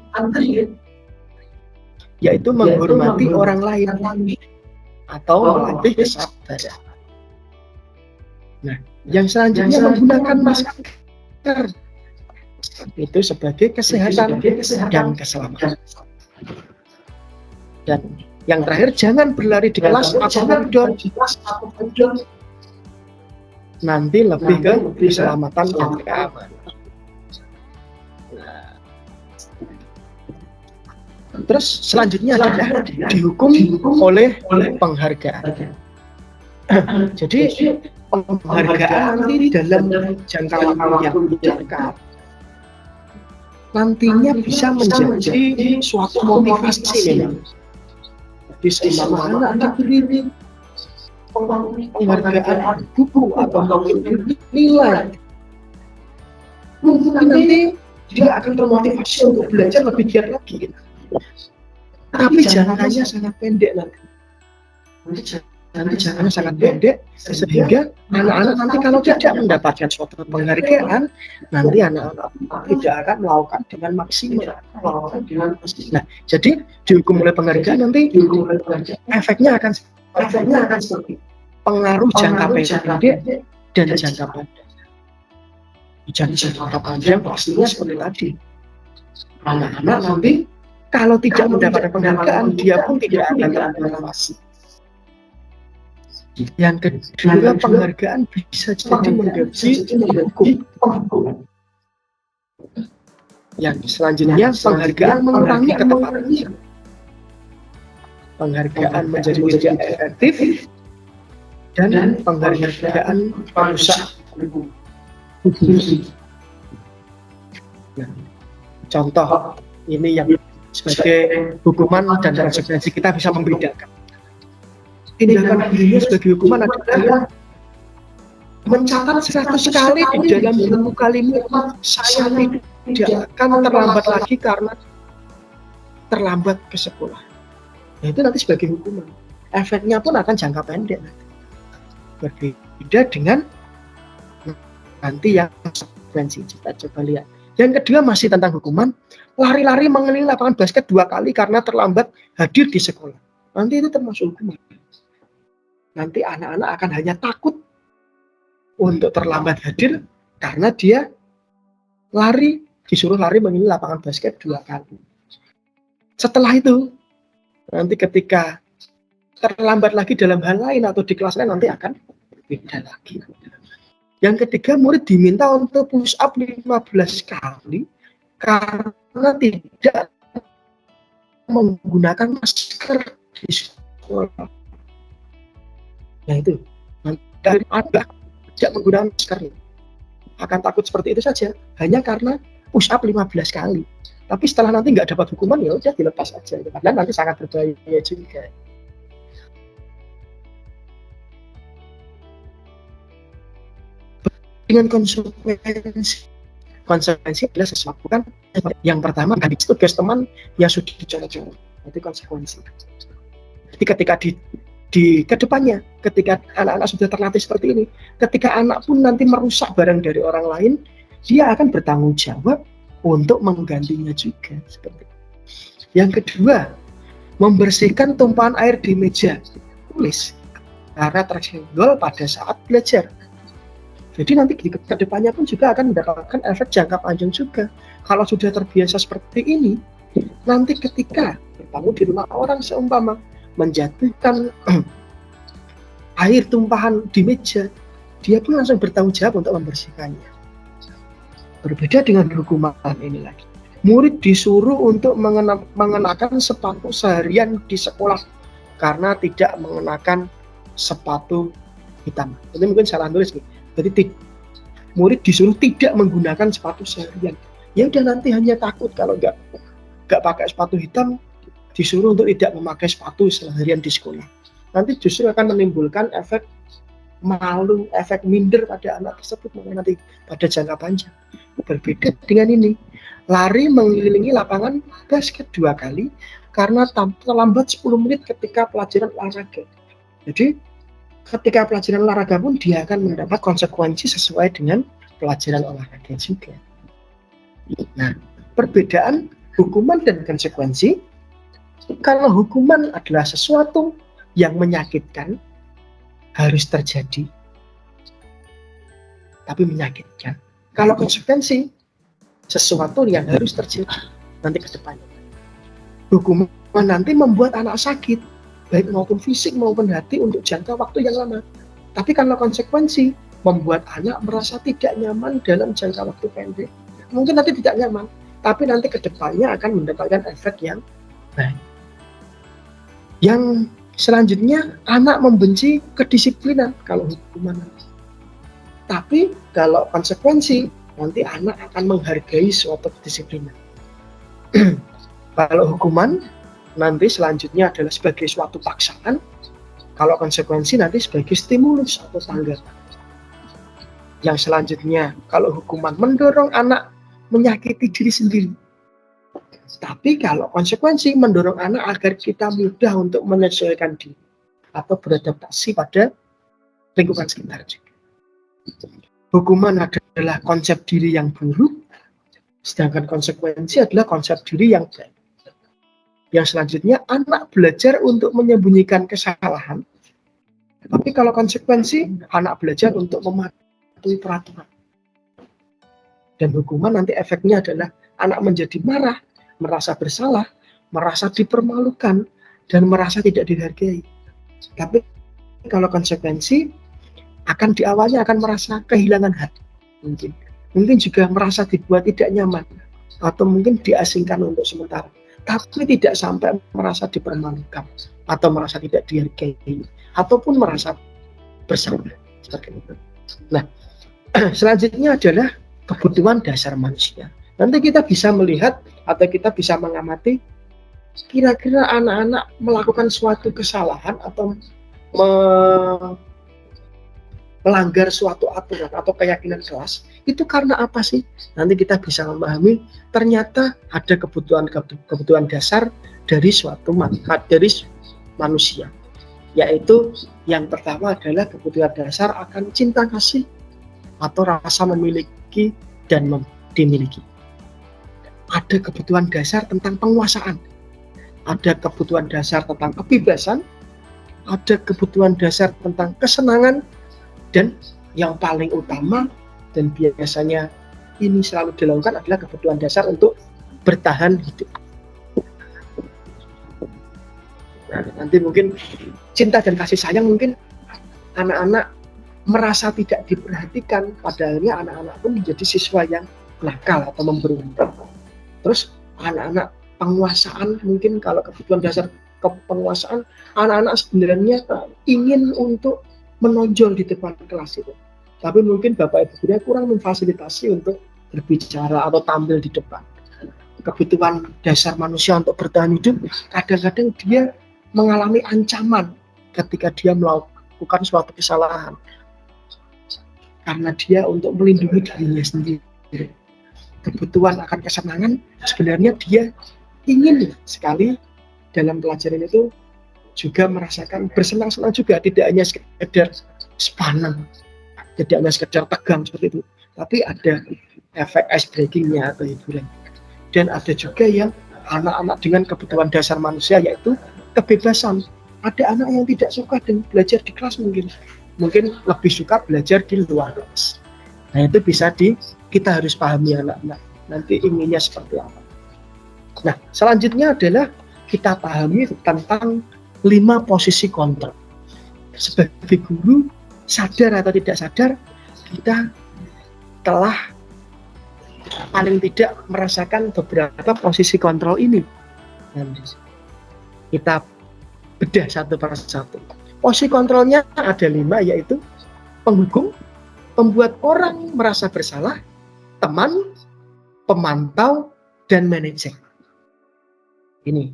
S1: yaitu menghormati orang lain atau melatih kesabaran. Nah, yang selanjutnya menggunakan masker itu sebagai kesehatan dan keselamatan. Dan yang terakhir, jangan berlari di kelas atau outdoor. Nanti lebih ke keselamatan dan keamanan. Terus selanjutnya adalah dihukum oleh penghargaan. Jadi penghargaan nanti dalam jangka waktu yang dekat nantinya bisa menjadi suatu motivasi memang. Di selama anak diberi penghargaan buku atau nilai, mungkin nanti dia akan termotivasi untuk belajar lebih giat lagi. Tapi jangkanya sangat pendek nanti. Jangkanya sangat pendek sehingga anak-anak nanti kalau tidak mendapatkan suatu penghargaan, nanti anak-anak tidak akan melakukan dengan maksimal. Nah, jadi dihukum oleh penghargaan nanti efeknya akan seperti pengaruh jangka pendek dan jangka panjang. Jangka panjang pastinya seperti tadi. Anak-anak nanti kalau tidak mendapatkan penghargaan, dia pun tidak akan termotivasi. Yang kedua, penghargaan bisa jadi menggaji hukum. Yang selanjutnya, penghargaan mengurangi ketepatan. Penghargaan menjadi tidak efektif dan penghargaan merusak hubungan. Nah, contoh ini yang sebagai hukuman dan konsekuensi kita bisa membedakan. Tindakan dirinya sebagai hukuman adalah mencatat 100 kali di dalam buku kalimat saya tidak akan terlambat lagi karena terlambat ke sekolah. Nah, itu nanti sebagai hukuman. Efeknya pun akan jangka pendek nanti. Berbeda dengan nanti yang konsekuensi. Kita coba lihat. Yang kedua masih tentang hukuman, lari-lari mengelilingi lapangan basket 2 kali karena terlambat hadir di sekolah. Nanti itu termasuk hukuman. Nanti anak-anak akan hanya takut untuk terlambat hadir karena dia disuruh lari mengelilingi lapangan basket 2 kali. Setelah itu, nanti ketika terlambat lagi dalam hal lain atau di kelas lain nanti akan beda lagi. Yang ketiga, murid diminta untuk push up 15 kali karena tidak menggunakan masker di sekolah. Nah itu, dari ada tidak menggunakan masker, akan takut seperti itu saja, hanya karena push up 15 kali. Tapi setelah nanti nggak dapat hukuman, ya udah dilepas aja. Dan nanti sangat berbahaya juga. Dengan konsekuensi adalah sesuatu kan yang pertama kan tugas teman yang sudah dicoba-coba, itu konsekuensi. Jadi ketika di kedepannya, ketika anak-anak sudah terlatih seperti ini, ketika anak pun nanti merusak barang dari orang lain, dia akan bertanggung jawab untuk menggantinya juga. Seperti itu. Yang kedua, membersihkan tumpahan air di meja tulis karena tersenggol pada saat belajar. Jadi nanti di kedepannya pun juga akan mendapatkan efek jangka panjang juga. Kalau sudah terbiasa seperti ini, nanti ketika bertamu di rumah orang seumpama menjatuhkan air tumpahan di meja, dia pun langsung bertanggung jawab untuk membersihkannya. Berbeda dengan hukuman ini lagi. Murid disuruh untuk mengenakan sepatu seharian di sekolah karena tidak mengenakan sepatu hitam. Ini mungkin salah tulis nih. Jadi murid disuruh tidak menggunakan sepatu seharian. Ya udah nanti hanya takut kalau nggak pakai sepatu hitam, disuruh untuk tidak memakai sepatu seharian di sekolah. Nanti justru akan menimbulkan efek malu, efek minder pada anak tersebut nanti pada jangka panjang. Berbeda dengan ini, lari mengelilingi lapangan basket 2 kali karena terlambat 10 menit ketika pelajaran olahraga. Jadi ketika pelajaran olahraga pun dia akan mendapat konsekuensi sesuai dengan pelajaran olahraga juga. Nah, perbedaan hukuman dan konsekuensi, kalau hukuman adalah sesuatu yang menyakitkan, harus terjadi, tapi menyakitkan. Kalau konsekuensi, sesuatu yang harus terjadi nanti ke depannya. Hukuman nanti membuat anak sakit, baik maupun fisik maupun hati untuk jangka waktu yang lama. Tapi kalau konsekuensi, membuat anak merasa tidak nyaman dalam jangka waktu pendek. Mungkin nanti tidak nyaman, tapi nanti ke depannya akan mendapatkan efek yang baik. Yang selanjutnya, anak membenci kedisiplinan kalau hukuman. Tapi kalau konsekuensi, nanti anak akan menghargai suatu kedisiplinan. Kalau hukuman, nanti selanjutnya adalah sebagai suatu paksaan. Kalau konsekuensi nanti sebagai stimulus atau tanggapan. Yang selanjutnya, kalau hukuman mendorong anak menyakiti diri sendiri. Tapi kalau konsekuensi mendorong anak agar kita mudah untuk menyesuaikan diri atau beradaptasi pada lingkungan sekitar juga. Hukuman adalah konsep diri yang buruk, sedangkan konsekuensi adalah konsep diri yang baik. Yang selanjutnya, anak belajar untuk menyembunyikan kesalahan. Tapi kalau konsekuensi, anak belajar untuk mematuhi peraturan. Dan hukuman nanti efeknya adalah anak menjadi marah, merasa bersalah, merasa dipermalukan, dan merasa tidak dihargai. Tapi kalau konsekuensi, akan diawalnya akan merasa kehilangan hati. Mungkin juga merasa dibuat tidak nyaman, atau mungkin diasingkan untuk sementara. Tapi tidak sampai merasa dipermalukan, atau merasa tidak dihargai, ataupun merasa bersalah. Seperti itu. Nah, selanjutnya adalah kebutuhan dasar manusia. Nanti kita bisa melihat atau kita bisa mengamati kira-kira anak-anak melakukan suatu kesalahan atau melanggar suatu aturan atau keyakinan kelas, itu karena apa sih? Nanti kita bisa memahami ternyata ada kebutuhan dasar dari suatu dari manusia, yaitu yang pertama adalah kebutuhan dasar akan cinta kasih atau rasa memiliki dan dimiliki. Ada kebutuhan dasar tentang penguasaan, ada kebutuhan dasar tentang kebebasan, ada kebutuhan dasar tentang kesenangan, dan yang paling utama dan biasanya ini selalu dilakukan adalah kebutuhan dasar untuk bertahan hidup. Nah, nanti mungkin cinta dan kasih sayang, mungkin anak-anak merasa tidak diperhatikan, padahalnya anak-anak pun menjadi siswa yang nakal atau memberontak. Terus anak-anak penguasaan, mungkin kalau kebutuhan dasar penguasaan, anak-anak sebenarnya ingin untuk menonjol di depan kelas itu. Tapi mungkin bapak ibu gurunya kurang memfasilitasi untuk berbicara atau tampil di depan. Kebutuhan dasar manusia untuk bertahan hidup, kadang-kadang dia mengalami ancaman ketika dia melakukan suatu kesalahan. Karena dia untuk melindungi dirinya sendiri. Kebutuhan akan kesenangan, sebenarnya dia ingin sekali dalam pelajaran itu juga merasakan bersenang-senang juga, tidak hanya sekedar sepaneng, tidak hanya sekedar tegang seperti itu, tapi ada efek ice breakingnya atau hiburan. Dan ada juga yang anak-anak dengan kebutuhan dasar manusia, yaitu kebebasan. Ada anak yang tidak suka dengan belajar di kelas, mungkin lebih suka belajar di luar kelas. Nah, itu bisa kita harus pahami anak-anak nanti inginnya seperti apa. Nah, selanjutnya adalah kita pahami tentang 5 posisi kontrol. Sebagai guru, sadar atau tidak sadar, kita telah paling tidak merasakan beberapa posisi kontrol ini. Nanti kita bedah satu per satu. Posisi kontrolnya ada 5, yaitu penghukum, pembuat orang merasa bersalah, teman, pemantau, dan manajer. Ini.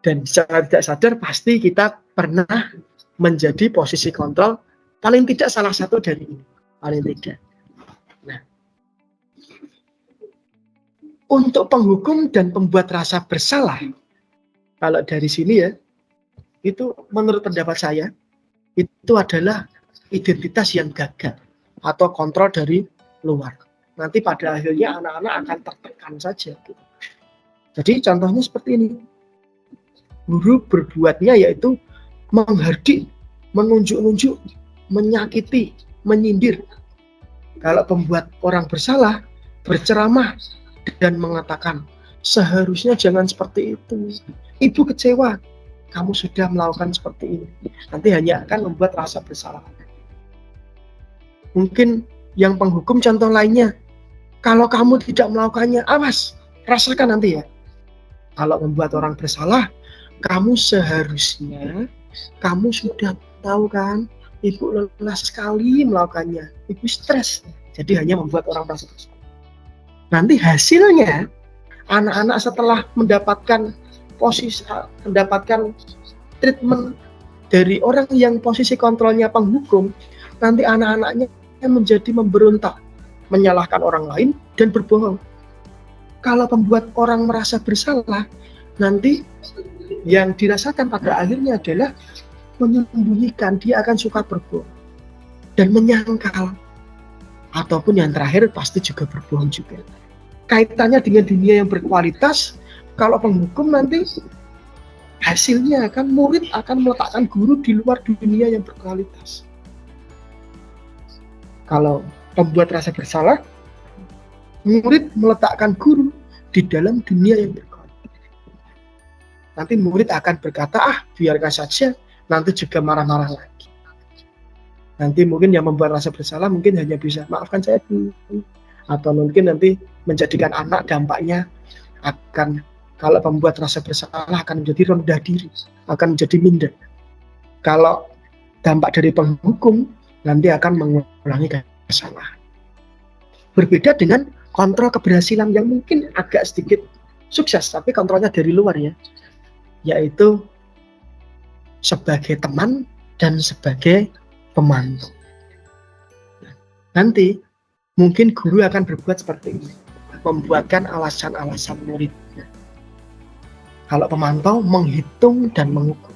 S1: Dan secara tidak sadar pasti kita pernah menjadi posisi kontrol, paling tidak salah satu dari ini. Paling tidak. Nah, Untuk penghukum dan pembuat rasa bersalah, kalau dari sini ya, itu menurut pendapat saya, itu adalah identitas yang gagal atau kontrol dari luar. Nanti pada akhirnya anak-anak akan tertekan saja. Jadi contohnya seperti ini. Guru berbuatnya yaitu menghardik, menunjuk-nunjuk, menyakiti, menyindir. Kalau pembuat orang bersalah, berceramah dan mengatakan, seharusnya jangan seperti itu. Ibu kecewa, kamu sudah melakukan seperti ini. Nanti hanya akan membuat rasa bersalah. Mungkin yang penghukum contoh lainnya, kalau kamu tidak melakukannya, awas, rasakan nanti ya. Kalau membuat orang bersalah, kamu seharusnya, kamu sudah tahu kan, ibu lelah sekali melakukannya, ibu stres. Jadi hanya membuat orang merasa bersalah. Nanti hasilnya, anak-anak setelah mendapatkan treatment dari orang yang posisi kontrolnya penghukum, nanti anak-anaknya menjadi memberontak, menyalahkan orang lain dan berbohong. Kalau pembuat orang merasa bersalah, nanti yang dirasakan pada akhirnya adalah menyembunyikan, dia akan suka berbohong dan menyangkal, ataupun yang terakhir pasti juga berbohong juga. Kaitannya dengan dunia yang berkualitas, kalau penghukum nanti hasilnya akan murid akan meletakkan guru di luar dunia yang berkualitas. Kalau pembuat rasa bersalah, murid meletakkan guru di dalam dunia yang berkualitas. Nanti murid akan berkata, biarkan saja, nanti juga marah-marah lagi. Nanti mungkin yang membuat rasa bersalah mungkin hanya bisa, maafkan saya Bu. Atau mungkin nanti menjadikan anak dampaknya akan, kalau pembuat rasa bersalah akan menjadi rendah diri, akan menjadi minder. Kalau dampak dari penghukum, nanti akan mengulangi kesalahan. Berbeda dengan kontrol keberhasilan yang mungkin agak sedikit sukses, tapi kontrolnya dari luar ya, yaitu sebagai teman dan sebagai pemantau. Nanti mungkin guru akan berbuat seperti ini, membuatkan alasan-alasan muridnya. Kalau pemantau menghitung dan mengukur.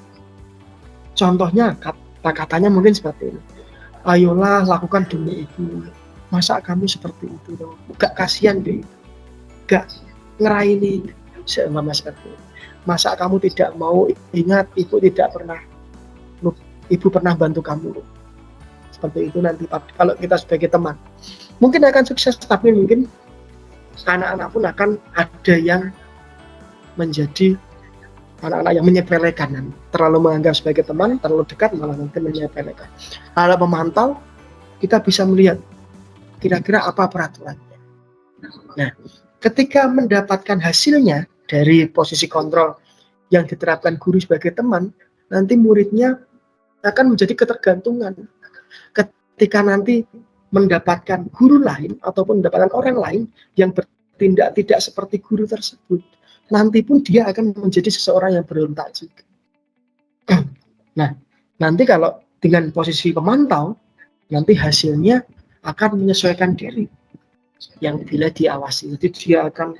S1: Contohnya kata-katanya mungkin seperti ini. Ayolah lakukan demi ibu. Masa kamu seperti itu dong? Gak kasihan deh. Gak ngeraini. Seumpama seperti itu. Masa kamu tidak mau ingat ibu pernah bantu kamu. Seperti itu nanti kalau kita sebagai teman. Mungkin akan sukses, tapi mungkin anak-anak pun akan ada yang menjadi anak-anak yang menyepelekan, terlalu menganggap sebagai teman, terlalu dekat malah mungkin menyepelekan. Kalau pemantau, kita bisa melihat kira-kira apa peraturannya. Nah, ketika mendapatkan hasilnya dari posisi kontrol yang diterapkan guru sebagai teman, nanti muridnya akan menjadi ketergantungan. Ketika nanti mendapatkan guru lain ataupun mendapatkan orang lain yang bertindak tidak seperti guru tersebut, nanti pun dia akan menjadi seseorang yang berontak juga. Nah, nanti kalau dengan posisi pemantau, nanti hasilnya akan menyesuaikan diri yang bila diawasi. Jadi dia akan,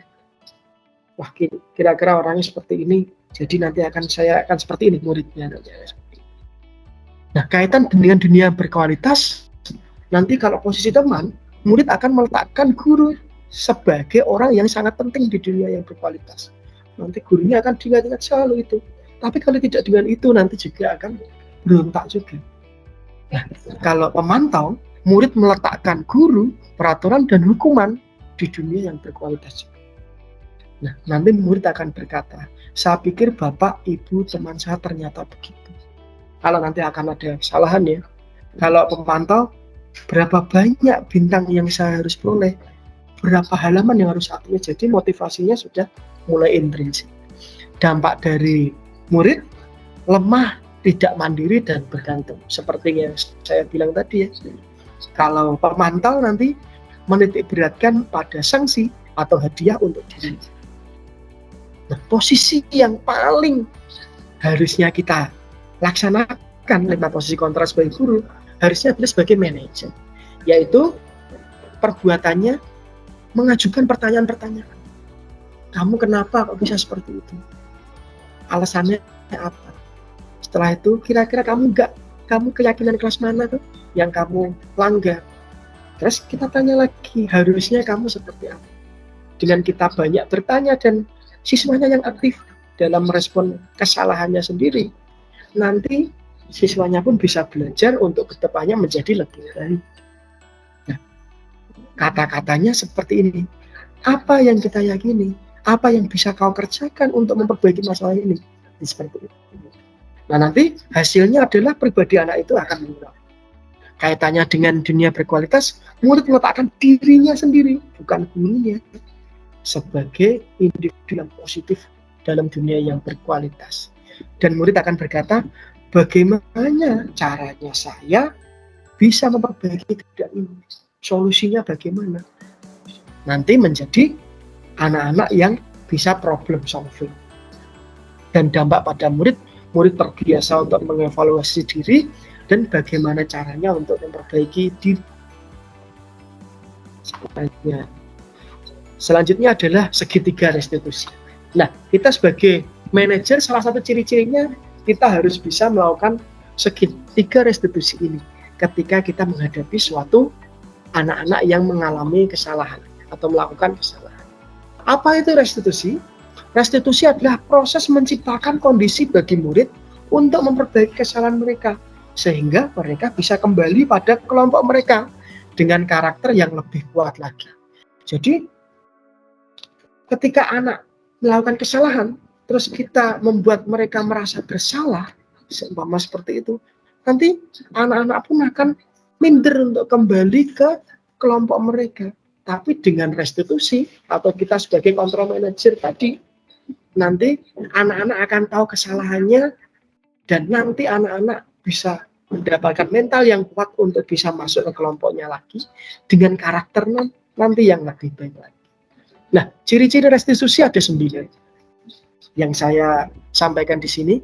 S1: wah kira-kira orangnya seperti ini, jadi nanti saya akan seperti ini muridnya. Nah, kaitan dengan dunia berkualitas, nanti kalau posisi teman, murid akan meletakkan guru sebagai orang yang sangat penting di dunia yang berkualitas. Nanti gurunya akan diingat-ingat selalu itu. Tapi kalau tidak dengan itu, nanti juga akan berontak juga. Nah, kalau pemantau, murid meletakkan guru, peraturan, dan hukuman di dunia yang berkualitas. Nah, nanti murid akan berkata, saya pikir bapak, ibu, teman saya ternyata begitu. Kalau nanti akan ada kesalahan ya. Kalau pemantau, berapa banyak bintang yang saya harus peroleh, berapa halaman yang harus aku, jadi motivasinya sudah mulai intrinsik. Dampak dari murid lemah, tidak mandiri dan bergantung, seperti yang saya bilang tadi ya. Kalau pemantau nanti menitik beratkan pada sanksi atau hadiah untuk diri. Nah, posisi yang paling harusnya kita laksanakan lewat posisi kontrol sebagai guru harusnya adalah sebagai manajer, yaitu perbuatannya mengajukan pertanyaan-pertanyaan. kamu kenapa kok bisa seperti itu? Alasannya apa? Setelah itu kira-kira kamu keyakinan kelas mana tuh yang kamu langgar? Terus kita tanya lagi, harusnya kamu seperti apa? Dengan kita banyak bertanya dan siswanya yang aktif dalam merespon kesalahannya sendiri, nanti siswanya pun bisa belajar untuk kedepannya menjadi lebih baik. Nah, kata-katanya seperti ini. Apa yang kita yakini? Apa yang bisa kau kerjakan untuk memperbaiki masalah ini? Seperti itu. Nah, nanti hasilnya adalah pribadi anak itu akan mengulang. Kaitannya dengan dunia berkualitas, murid meletakkan dirinya sendiri, bukan gurunya, sebagai individu yang positif dalam dunia yang berkualitas. Dan murid akan berkata, bagaimana caranya saya bisa memperbaiki keadaan ini? Solusinya bagaimana? Nanti menjadi anak-anak yang bisa problem solving. Dan dampak pada murid terbiasa untuk mengevaluasi diri dan bagaimana caranya untuk memperbaiki diri. Selanjutnya adalah segitiga restitusi. Nah, kita sebagai manajer, salah satu ciri-cirinya kita harus bisa melakukan segitiga restitusi ini ketika kita menghadapi suatu anak-anak yang mengalami kesalahan atau melakukan kesalahan. Apa itu restitusi? Restitusi adalah proses menciptakan kondisi bagi murid untuk memperbaiki kesalahan mereka, sehingga mereka bisa kembali pada kelompok mereka dengan karakter yang lebih kuat lagi. Jadi, ketika anak melakukan kesalahan, terus kita membuat mereka merasa bersalah, seumpama seperti itu, nanti anak-anak pun akan minder untuk kembali ke kelompok mereka. Tapi dengan restitusi, atau kita sebagai control manager tadi, nanti anak-anak akan tahu kesalahannya, dan nanti anak-anak bisa mendapatkan mental yang kuat untuk bisa masuk ke kelompoknya lagi, dengan karakter nanti yang lebih baik lagi. Nah, ciri-ciri restitusi ada 9 yang saya sampaikan di sini,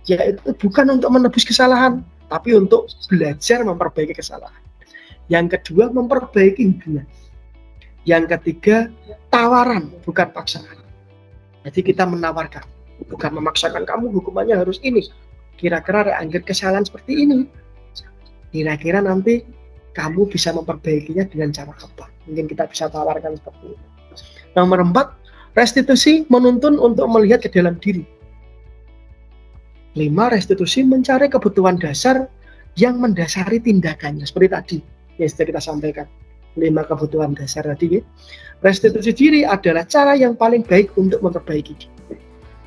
S1: yaitu bukan untuk menebus kesalahan, tapi untuk belajar memperbaiki kesalahan. Yang kedua, memperbaiki hubungan. Yang ketiga, tawaran, bukan paksaan. Jadi kita menawarkan, bukan memaksakan kamu hukumannya harus ini. Kira-kira reangger kesalahan seperti ini. Kira-kira nanti kamu bisa memperbaikinya dengan cara apa? Mungkin kita bisa tawarkan seperti itu. Nomor 4, restitusi menuntun untuk melihat ke dalam diri. 5, restitusi mencari kebutuhan dasar yang mendasari tindakannya. Seperti tadi yang sudah kita sampaikan. 5 kebutuhan dasar tadi. Restitusi diri adalah cara yang paling baik untuk memperbaiki diri.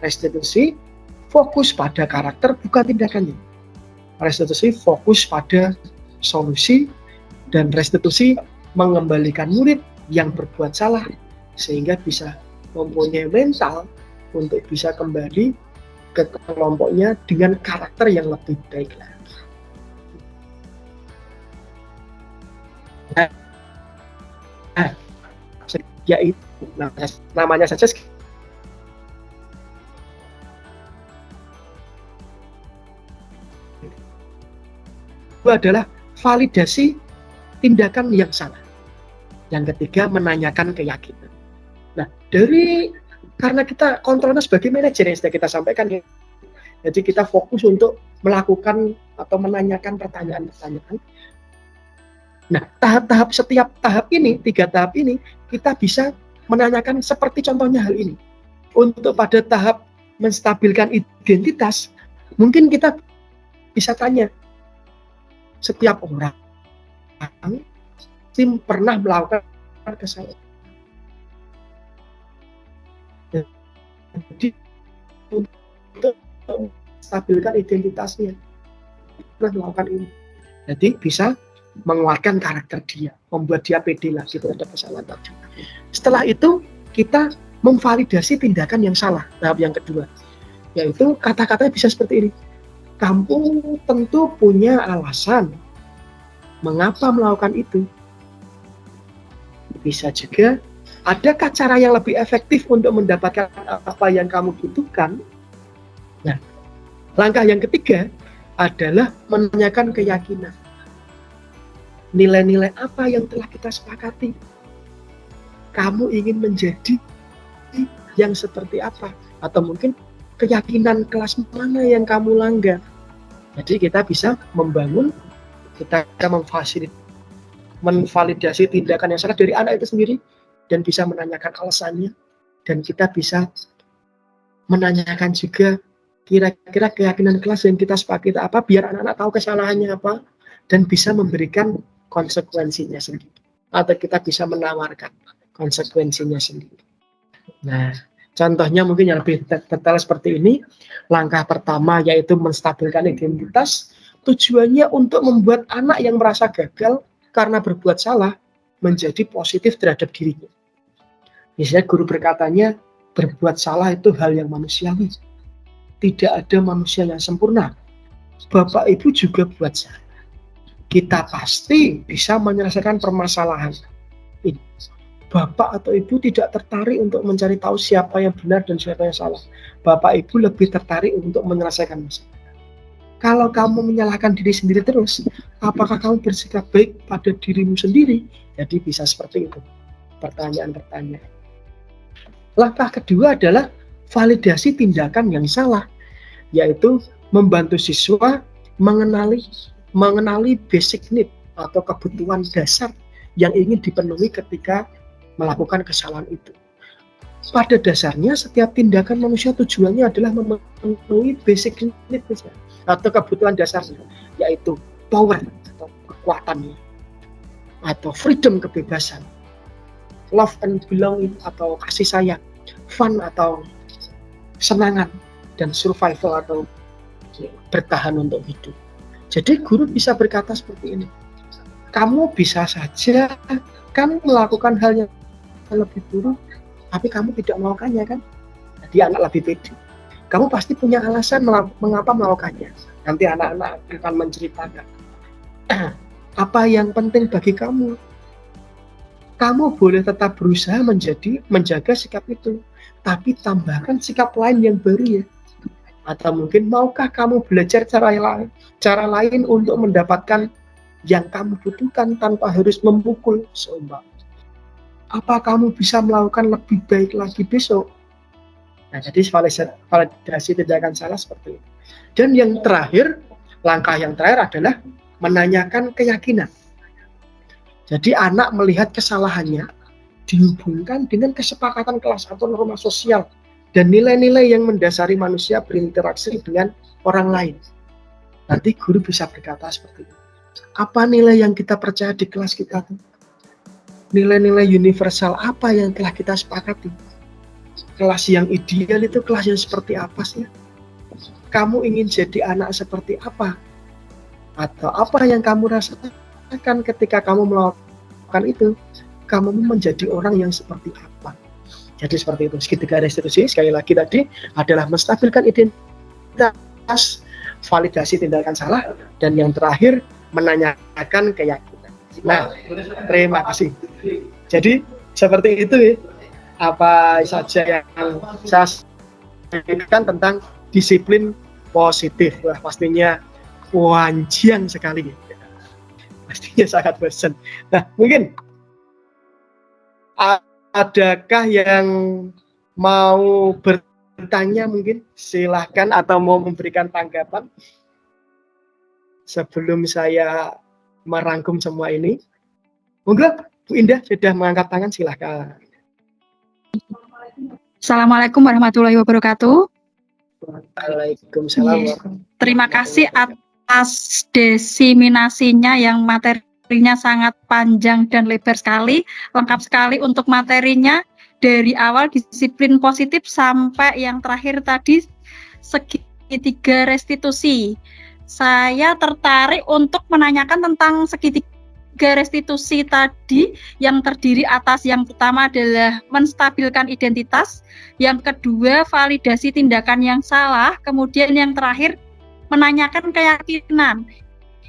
S1: Restitusi fokus pada karakter, bukan tindakannya. Restitusi fokus pada solusi, dan restitusi mengembalikan murid yang berbuat salah sehingga bisa mempunyai mental untuk bisa kembali ke kelompoknya dengan karakter yang lebih baik lagi. Yaitu namanya saja itu adalah validasi tindakan yang salah. Yang ketiga, menanyakan keyakinan. Nah, karena kita kontrolnya sebagai manajer yang sudah kita sampaikan, ya, jadi kita fokus untuk melakukan atau menanyakan pertanyaan-pertanyaan. Nah, setiap tahap ini, 3 tahap ini, kita bisa menanyakan seperti contohnya hal ini. Untuk pada tahap menstabilkan identitas, mungkin kita bisa tanya, setiap orang pernah melakukan kesalahan. Jadi, untuk menstabilkan identitasnya, pernah melakukan ini. Jadi, bisa menguatkan karakter dia, membuat dia pede lagi terhadap kesalahan tadi. Setelah itu kita memvalidasi tindakan yang salah, tahap yang kedua, yaitu kata-katanya bisa seperti ini. Kamu tentu punya alasan mengapa melakukan itu. Bisa juga, adakah cara yang lebih efektif untuk mendapatkan apa yang kamu butuhkan? Nah, langkah yang ketiga adalah menanyakan keyakinan. Nilai-nilai apa yang telah kita sepakati? Kamu ingin menjadi yang seperti apa, atau mungkin keyakinan kelas mana yang kamu langgar. Jadi kita bisa membangun, kita memvalidasi tindakan yang salah dari anak itu sendiri, dan bisa menanyakan alasannya, dan kita bisa menanyakan juga kira-kira keyakinan kelas yang kita sepakati apa, biar anak-anak tahu kesalahannya apa, dan bisa memberikan konsekuensinya sendiri, atau kita bisa menawarkan konsekuensinya sendiri. Nah, contohnya mungkin yang lebih detail seperti ini. Langkah pertama yaitu menstabilkan identitas, tujuannya untuk membuat anak yang merasa gagal karena berbuat salah menjadi positif terhadap dirinya. Misalnya guru berkatanya, berbuat salah itu hal yang manusiawi. Tidak ada manusia yang sempurna. Bapak Ibu juga buat salah. Kita pasti bisa menyelesaikan permasalahan ini. Bapak atau Ibu tidak tertarik untuk mencari tahu siapa yang benar dan siapa yang salah. Bapak Ibu lebih tertarik untuk menyelesaikan masalah. Kalau kamu menyalahkan diri sendiri terus, apakah kamu bersikap baik pada dirimu sendiri? Jadi bisa seperti itu pertanyaan-pertanyaan. Langkah kedua adalah validasi tindakan yang salah, yaitu membantu siswa mengenali basic need atau kebutuhan dasar yang ingin dipenuhi ketika melakukan kesalahan itu. Pada dasarnya setiap tindakan manusia tujuannya adalah memenuhi basic need atau kebutuhan dasarnya, yaitu power atau kekuatannya, atau freedom kebebasan, love and belonging atau kasih sayang, fun atau senangan, dan survival atau bertahan untuk hidup. Jadi guru bisa berkata seperti ini, kamu bisa saja kan melakukan hal yang lebih buruk, tapi kamu tidak melakukannya kan? Jadi anak lebih pede. Kamu pasti punya alasan mengapa melakukannya. Nanti anak-anak akan menceritakan apa yang penting bagi kamu. Kamu boleh tetap berusaha menjaga sikap itu, tapi tambahkan sikap lain yang baru ya. Atau mungkin maukah kamu belajar cara lain untuk mendapatkan yang kamu butuhkan tanpa harus memukul seumpama. Apa kamu bisa melakukan lebih baik lagi besok? Nah, jadi validasi tindakan salah seperti itu. Dan yang terakhir, langkah yang terakhir adalah menanyakan keyakinan. Jadi anak melihat kesalahannya dihubungkan dengan kesepakatan kelas atau norma sosial dan nilai-nilai yang mendasari manusia berinteraksi dengan orang lain. Nanti guru bisa berkata seperti ini. Apa nilai yang kita percaya di kelas kita? Nilai-nilai universal apa yang telah kita sepakati? Kelas yang ideal itu kelas yang seperti apa sih? Kamu ingin jadi anak seperti apa? Atau apa yang kamu rasakan ketika kamu melakukan itu? Kamu menjadi orang yang seperti apa? Jadi seperti itu. Segitiga restitusi sekali lagi tadi adalah menstabilkan identitas, validasi tindakan salah, dan yang terakhir menanyakan keyakinan. Nah, terima kasih. Jadi seperti itu ya, apa saja yang saya sampaikan tentang disiplin positif. Wah, pastinya panjang sekali. Pastinya sangat bosan. Nah, mungkin adakah yang mau bertanya mungkin? Silahkan, atau mau memberikan tanggapan sebelum saya merangkum semua ini. Monggo, Bu Indah sudah mengangkat tangan, silahkan.
S5: Assalamualaikum warahmatullahi wabarakatuh.
S1: Waalaikumsalam.
S5: Terima kasih atas diseminasinya yang materinya sangat panjang dan lebar sekali, lengkap sekali untuk materinya dari awal disiplin positif sampai yang terakhir tadi segitiga restitusi. Saya tertarik untuk menanyakan tentang segitiga restitusi tadi yang terdiri atas yang pertama adalah menstabilkan identitas, yang kedua validasi tindakan yang salah, kemudian yang terakhir menanyakan keyakinan.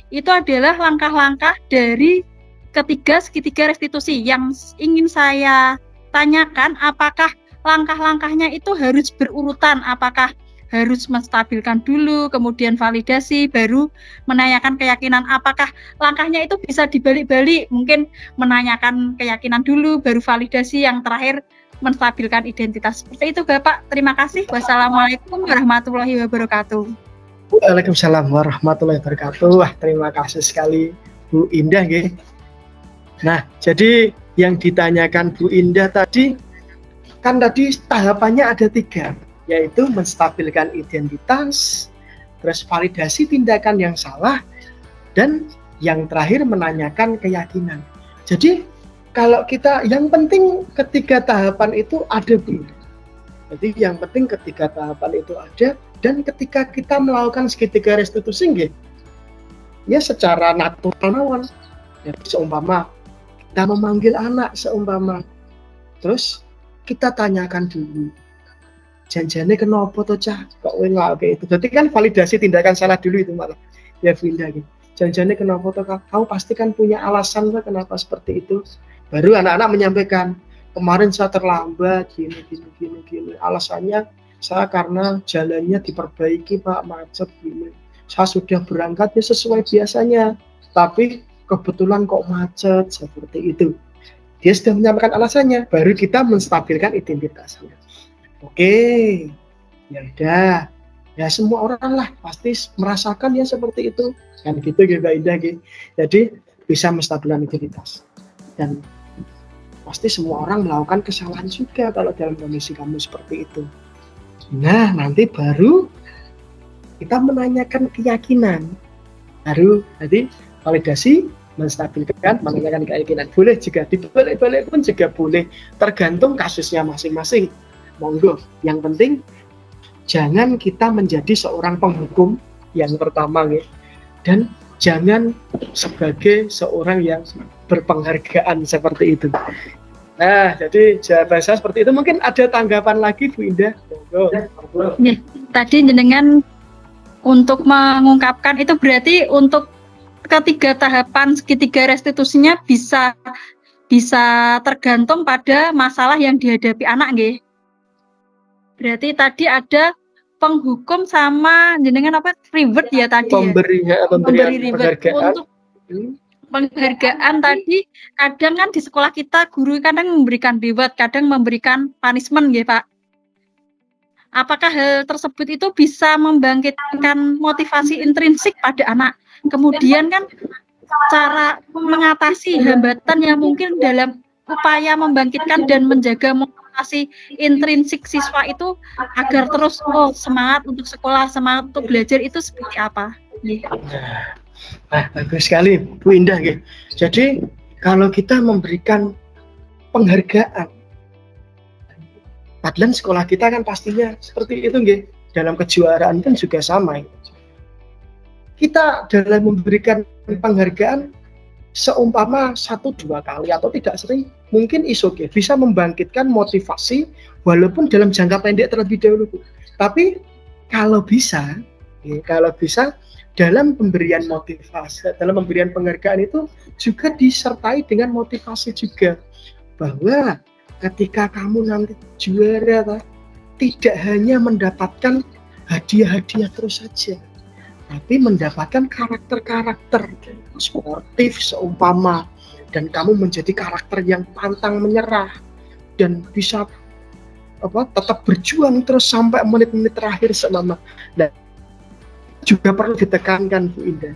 S5: Itu adalah langkah-langkah dari ketiga segitiga restitusi. Yang ingin saya tanyakan, apakah langkah-langkahnya itu harus berurutan? Apakah harus menstabilkan dulu, kemudian validasi, baru menanyakan keyakinan? Apakah langkahnya itu bisa dibalik-balik? Mungkin menanyakan keyakinan dulu, baru validasi, yang terakhir menstabilkan identitas. Seperti itu Bapak. Terima kasih. Wassalamualaikum warahmatullahi wabarakatuh.
S1: Waalaikumsalam warahmatullahi wabarakatuh. Wah, terima kasih sekali Bu Indah nggih. Nah, jadi yang ditanyakan Bu Indah tadi kan tadi tahapannya ada 3, yaitu menstabilkan identitas, terus validasi tindakan yang salah, dan yang terakhir menanyakan keyakinan. Jadi kalau kita, yang penting ketiga tahapan itu ada Bu. Jadi yang penting ketiga tahapan itu ada, dan ketika kita melakukan segitiga restitusi nggih, ya secara natural mawon. Ya, seumpama kita memanggil anak seumpama, terus kita tanyakan dulu, janjane kenapa to cah kok kowe ngelakuin itu. Berarti kan validasi tindakan salah dulu itu malah. Ya Vinda gitu. Janjane kenapa to kau pasti kan punya alasan lah kenapa seperti itu. Baru anak-anak menyampaikan, kemarin saya terlambat gini. Alasannya saya karena jalannya diperbaiki Pak, macet gini. Saya sudah berangkat ya sesuai biasanya, tapi kebetulan kok macet seperti itu. Dia sudah menyampaikan alasannya, baru kita menstabilkan identitasnya. Oke, ya udah, ya semua orang lah pasti merasakan ya seperti itu, kan gitu Mbak Indah gitu. Jadi bisa menstabilkan identitas, dan pasti semua orang melakukan kesalahan juga kalau dalam kondisi kamu seperti itu. Nah, nanti baru kita menanyakan keyakinan, baru jadi validasi, menstabilkan, menanyakan keyakinan. Boleh juga dibalik-balik pun juga boleh, tergantung kasusnya masing-masing. Monggo, yang penting jangan kita menjadi seorang penghukum yang pertama ya, dan jangan sebagai seorang yang berpenghargaan seperti itu. Nah, jadi jawaban saya seperti itu. Mungkin ada tanggapan lagi Bu Indah? Monggo.
S5: Tadi jenengan untuk mengungkapkan itu berarti untuk ketiga tahapan segitiga restitusinya bisa tergantung pada masalah yang dihadapi anak nggih. Berarti tadi ada penghukum sama jenengan apa reward ya tadi
S1: memberi
S5: reward untuk penghargaan tadi. Kadang kan di sekolah kita guru kadang memberikan reward, kadang memberikan punishment nggih Pak. Apakah hal tersebut itu bisa membangkitkan motivasi intrinsik pada anak? Kemudian kan cara mengatasi hambatan yang mungkin dalam upaya membangkitkan dan menjaga motivasi intrinsik siswa itu agar terus semangat untuk sekolah, semangat untuk belajar itu seperti apa?
S1: Nah, bagus sekali Bu Indah gitu. Jadi kalau kita memberikan penghargaan, padahal sekolah kita kan pastinya seperti itu nggih. Dalam kejuaraan kan juga sama. Kita dalam memberikan penghargaan seumpama 1-2 kali atau tidak sering, mungkin isoke bisa membangkitkan motivasi walaupun dalam jangka pendek terlebih dahulu. Tapi kalau bisa dalam pemberian motivasi, dalam pemberian penghargaan itu juga disertai dengan motivasi juga, bahwa ketika kamu nanti juara, tidak hanya mendapatkan hadiah-hadiah terus saja, tapi mendapatkan karakter-karakter sportif seumpama, dan kamu menjadi karakter yang pantang menyerah dan bisa tetap berjuang terus sampai menit-menit terakhir selama. Nah, juga perlu ditekankan Bu Indah.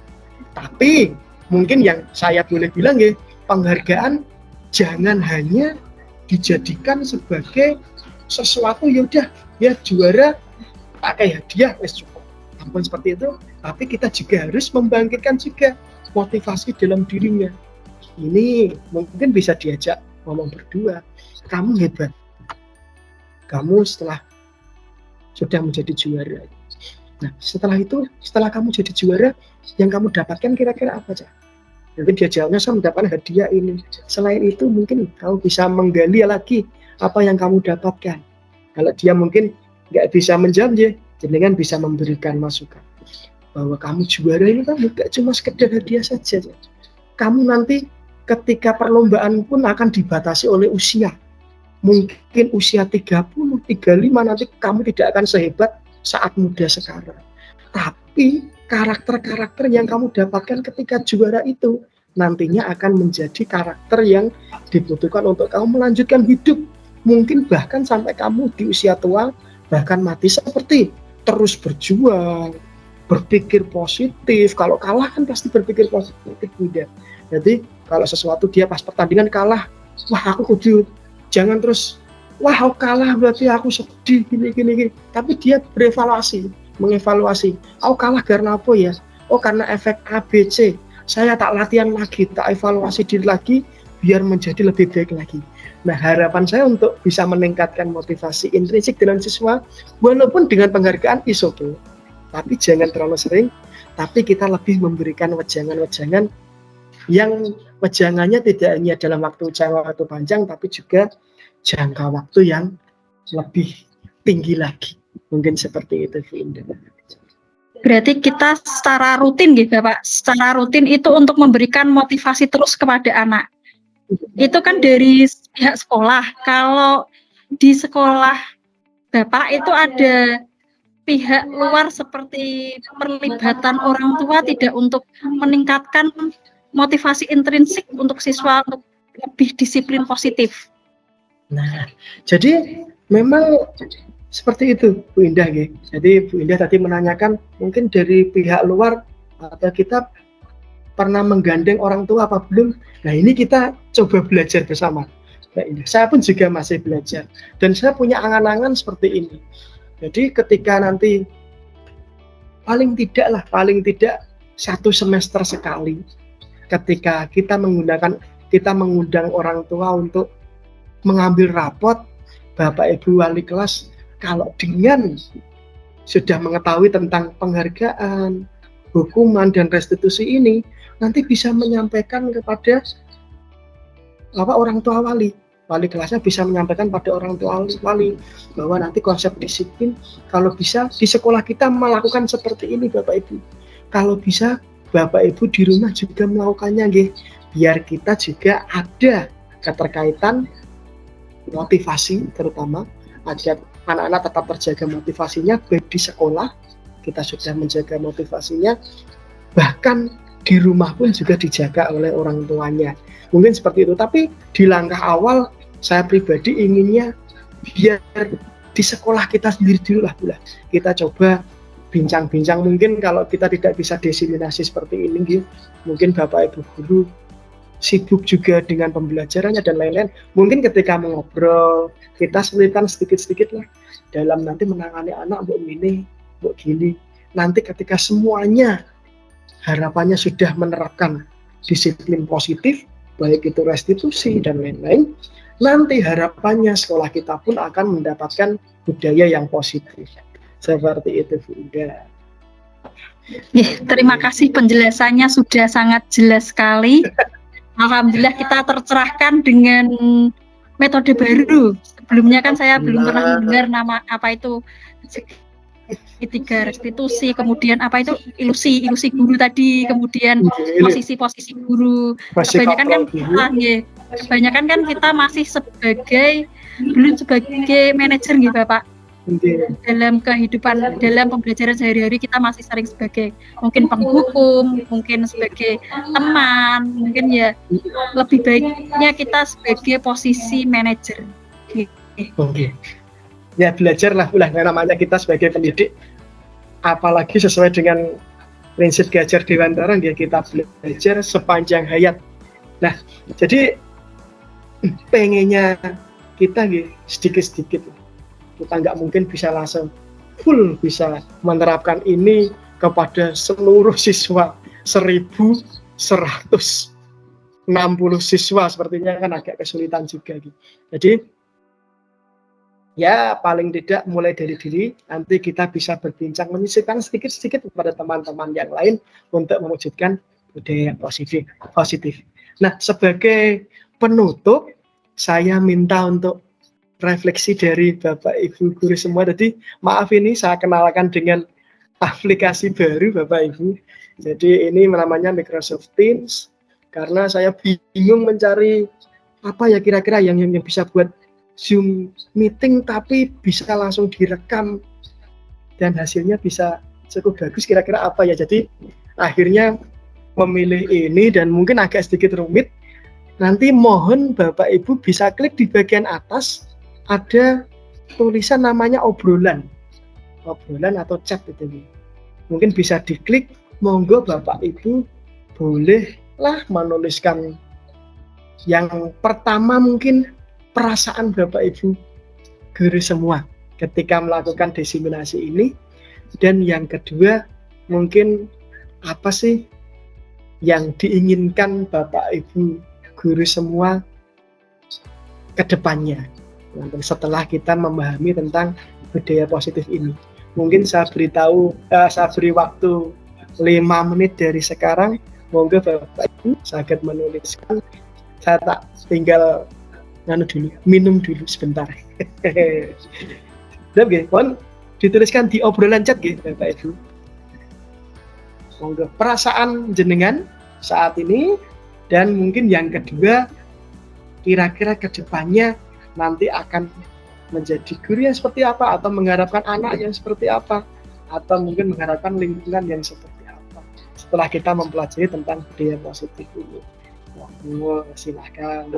S1: Tapi mungkin yang saya boleh bilang ya, penghargaan jangan hanya dijadikan sebagai sesuatu yaudah ya juara pakai hadiah wes cukup, ampun seperti itu. Tapi kita juga harus membangkitkan juga motivasi dalam dirinya. Ini mungkin bisa diajak ngomong berdua, kamu hebat, kamu setelah sudah menjadi juara. Nah, setelah itu, setelah kamu jadi juara, yang kamu dapatkan kira-kira apa, Cak? Jadi dia jawabnya, saya mendapatkan hadiah ini. Selain itu, mungkin kamu bisa menggali lagi apa yang kamu dapatkan. Kalau dia mungkin nggak bisa menjawab, ya, jenengan bisa memberikan masukan. Bahwa kamu juara ini kan nggak cuma sekedar hadiah saja. Cak. Kamu nanti ketika perlombaan pun akan dibatasi oleh usia. Mungkin usia 30, 35 nanti kamu tidak akan sehebat saat muda sekarang. Tapi karakter-karakter yang kamu dapatkan ketika juara itu nantinya akan menjadi karakter yang dibutuhkan untuk kamu melanjutkan hidup mungkin bahkan sampai kamu di usia tua bahkan mati seperti terus berjuang, berpikir positif. Kalau kalah kan pasti berpikir positif Bunda. Jadi kalau sesuatu dia pas pertandingan kalah, wah aku kudu jangan terus wah aku kalah berarti aku sedih gini. Tapi dia berevaluasi, mengevaluasi. Aku kalah karena apa ya? Oh karena efek ABC. Saya tak latihan lagi, tak evaluasi diri lagi biar menjadi lebih baik lagi. Nah harapan saya untuk bisa meningkatkan motivasi intrinsik dalam siswa, walaupun dengan penghargaan is okay, tapi jangan terlalu sering, tapi kita lebih memberikan wejangan-wejangan yang wejangannya tidak hanya dalam jangka waktu panjang, tapi juga jangka waktu yang lebih tinggi lagi. Mungkin seperti itu, Bu Indah.
S5: Berarti kita secara rutin gitu Bapak, secara rutin itu untuk memberikan motivasi terus kepada anak. Itu kan dari pihak sekolah. Kalau di sekolah Bapak itu ada pihak luar seperti perlibatan orang tua tidak untuk meningkatkan motivasi intrinsik untuk siswa untuk lebih disiplin positif.
S1: Nah, jadi memang seperti itu Bu Indah ya. Jadi Bu Indah tadi menanyakan mungkin dari pihak luar atau kita pernah menggandeng orang tua apa belum. Nah ini kita coba belajar bersama Mbak Indah. Saya pun juga masih belajar dan saya punya angan-angan seperti ini. Jadi ketika nanti paling tidak 1 semester sekali ketika kita mengundang orang tua untuk mengambil rapot Bapak Ibu wali kelas, kalau dengan sudah mengetahui tentang penghargaan, hukuman dan restitusi ini, nanti bisa menyampaikan kepada orang tua wali kelasnya bisa menyampaikan pada orang tua wali bahwa nanti konsep disiplin kalau bisa di sekolah kita melakukan seperti ini Bapak Ibu. Kalau bisa Bapak Ibu di rumah juga melakukannya nggih, biar kita juga ada keterkaitan motivasi, terutama agar anak-anak tetap terjaga motivasinya baik di sekolah kita sudah menjaga motivasinya, bahkan di rumah pun juga dijaga oleh orang tuanya. Mungkin seperti itu, tapi di langkah awal saya pribadi inginnya biar di sekolah kita sendiri dulu lah. Kita coba bincang-bincang, mungkin kalau kita tidak bisa diseminasi seperti ini, mungkin Bapak Ibu guru sibuk juga dengan pembelajarannya dan lain-lain. Mungkin ketika mengobrol, kita selipkan sedikit-sedikit lah dalam nanti menangani anak, Bu ini, Bu gini. Nanti ketika semuanya harapannya sudah menerapkan disiplin positif, baik itu restitusi dan lain-lain, nanti harapannya sekolah kita pun akan mendapatkan budaya yang positif. Seperti itu, Bu Ida.
S5: Terima kasih penjelasannya sudah sangat jelas sekali. Alhamdulillah kita tercerahkan dengan metode baru. Sebelumnya kan saya belum pernah mendengar nama apa itu segitiga restitusi, kemudian apa itu ilusi guru tadi, kemudian posisi guru. Kebanyakan kan kita masih belum sebagai manajer gitu Bapak. Dalam kehidupan, dalam pembelajaran sehari-hari kita masih sering sebagai mungkin penghukum, mungkin sebagai teman, mungkin ya lebih baiknya kita sebagai posisi manajer.
S1: Oke. Ya belajarlah namanya kita sebagai pendidik, apalagi sesuai dengan prinsip Gajar Dewantara ya, kita belajar sepanjang hayat. Nah, jadi pengennya kita sedikit-sedikit, kita nggak mungkin bisa langsung full bisa menerapkan ini kepada seluruh siswa 1.160 siswa, sepertinya kan agak kesulitan juga gitu. Jadi ya paling tidak mulai dari diri, nanti kita bisa berbincang menyisipkan sedikit-sedikit kepada teman-teman yang lain untuk mewujudkan budaya positif. Nah, sebagai penutup saya minta untuk refleksi dari Bapak Ibu guru semua. Jadi maaf ini saya kenalkan dengan aplikasi baru Bapak Ibu. Jadi ini namanya Microsoft Teams, karena saya bingung mencari apa ya kira-kira yang bisa buat Zoom meeting tapi bisa langsung direkam dan hasilnya bisa cukup bagus, kira-kira apa ya. Jadi akhirnya memilih ini dan mungkin agak sedikit rumit. Nanti mohon Bapak Ibu bisa klik di bagian atas ada tulisan namanya obrolan atau chat itu. Mungkin bisa diklik, monggo Bapak Ibu bolehlah menuliskan yang pertama mungkin perasaan Bapak Ibu guru semua ketika melakukan diseminasi ini, dan yang kedua mungkin apa sih yang diinginkan Bapak Ibu guru semua ke depannya setelah kita memahami tentang budaya positif ini. Mungkin saya beri waktu 5 menit dari sekarang, monggo Bapak Ibu sangat menuliskan. Saya tak tinggal minum dulu sebentar. Dan mohon dituliskan di obrolan chat Bapak Ibu. Monggo perasaan jenengan saat ini, dan mungkin yang kedua kira-kira kedepannya nanti akan menjadi guru yang seperti apa, atau mengharapkan anak yang seperti apa, atau mungkin mengharapkan lingkungan yang seperti apa setelah kita mempelajari tentang budaya positif ini. Silahkan.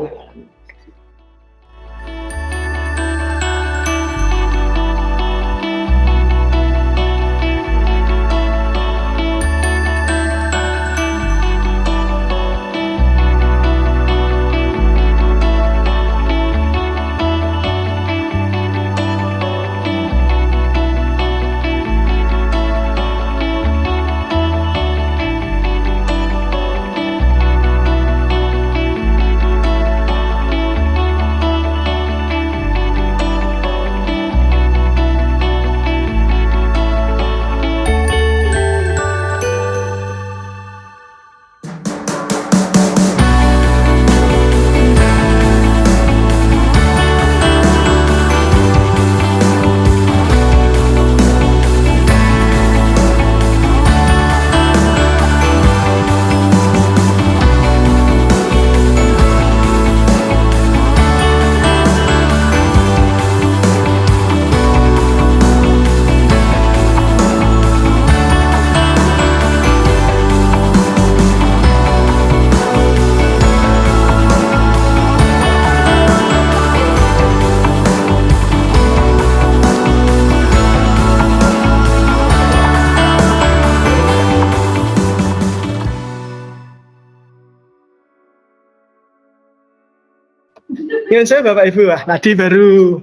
S1: Yang saya Bapak Ibu, tadi baru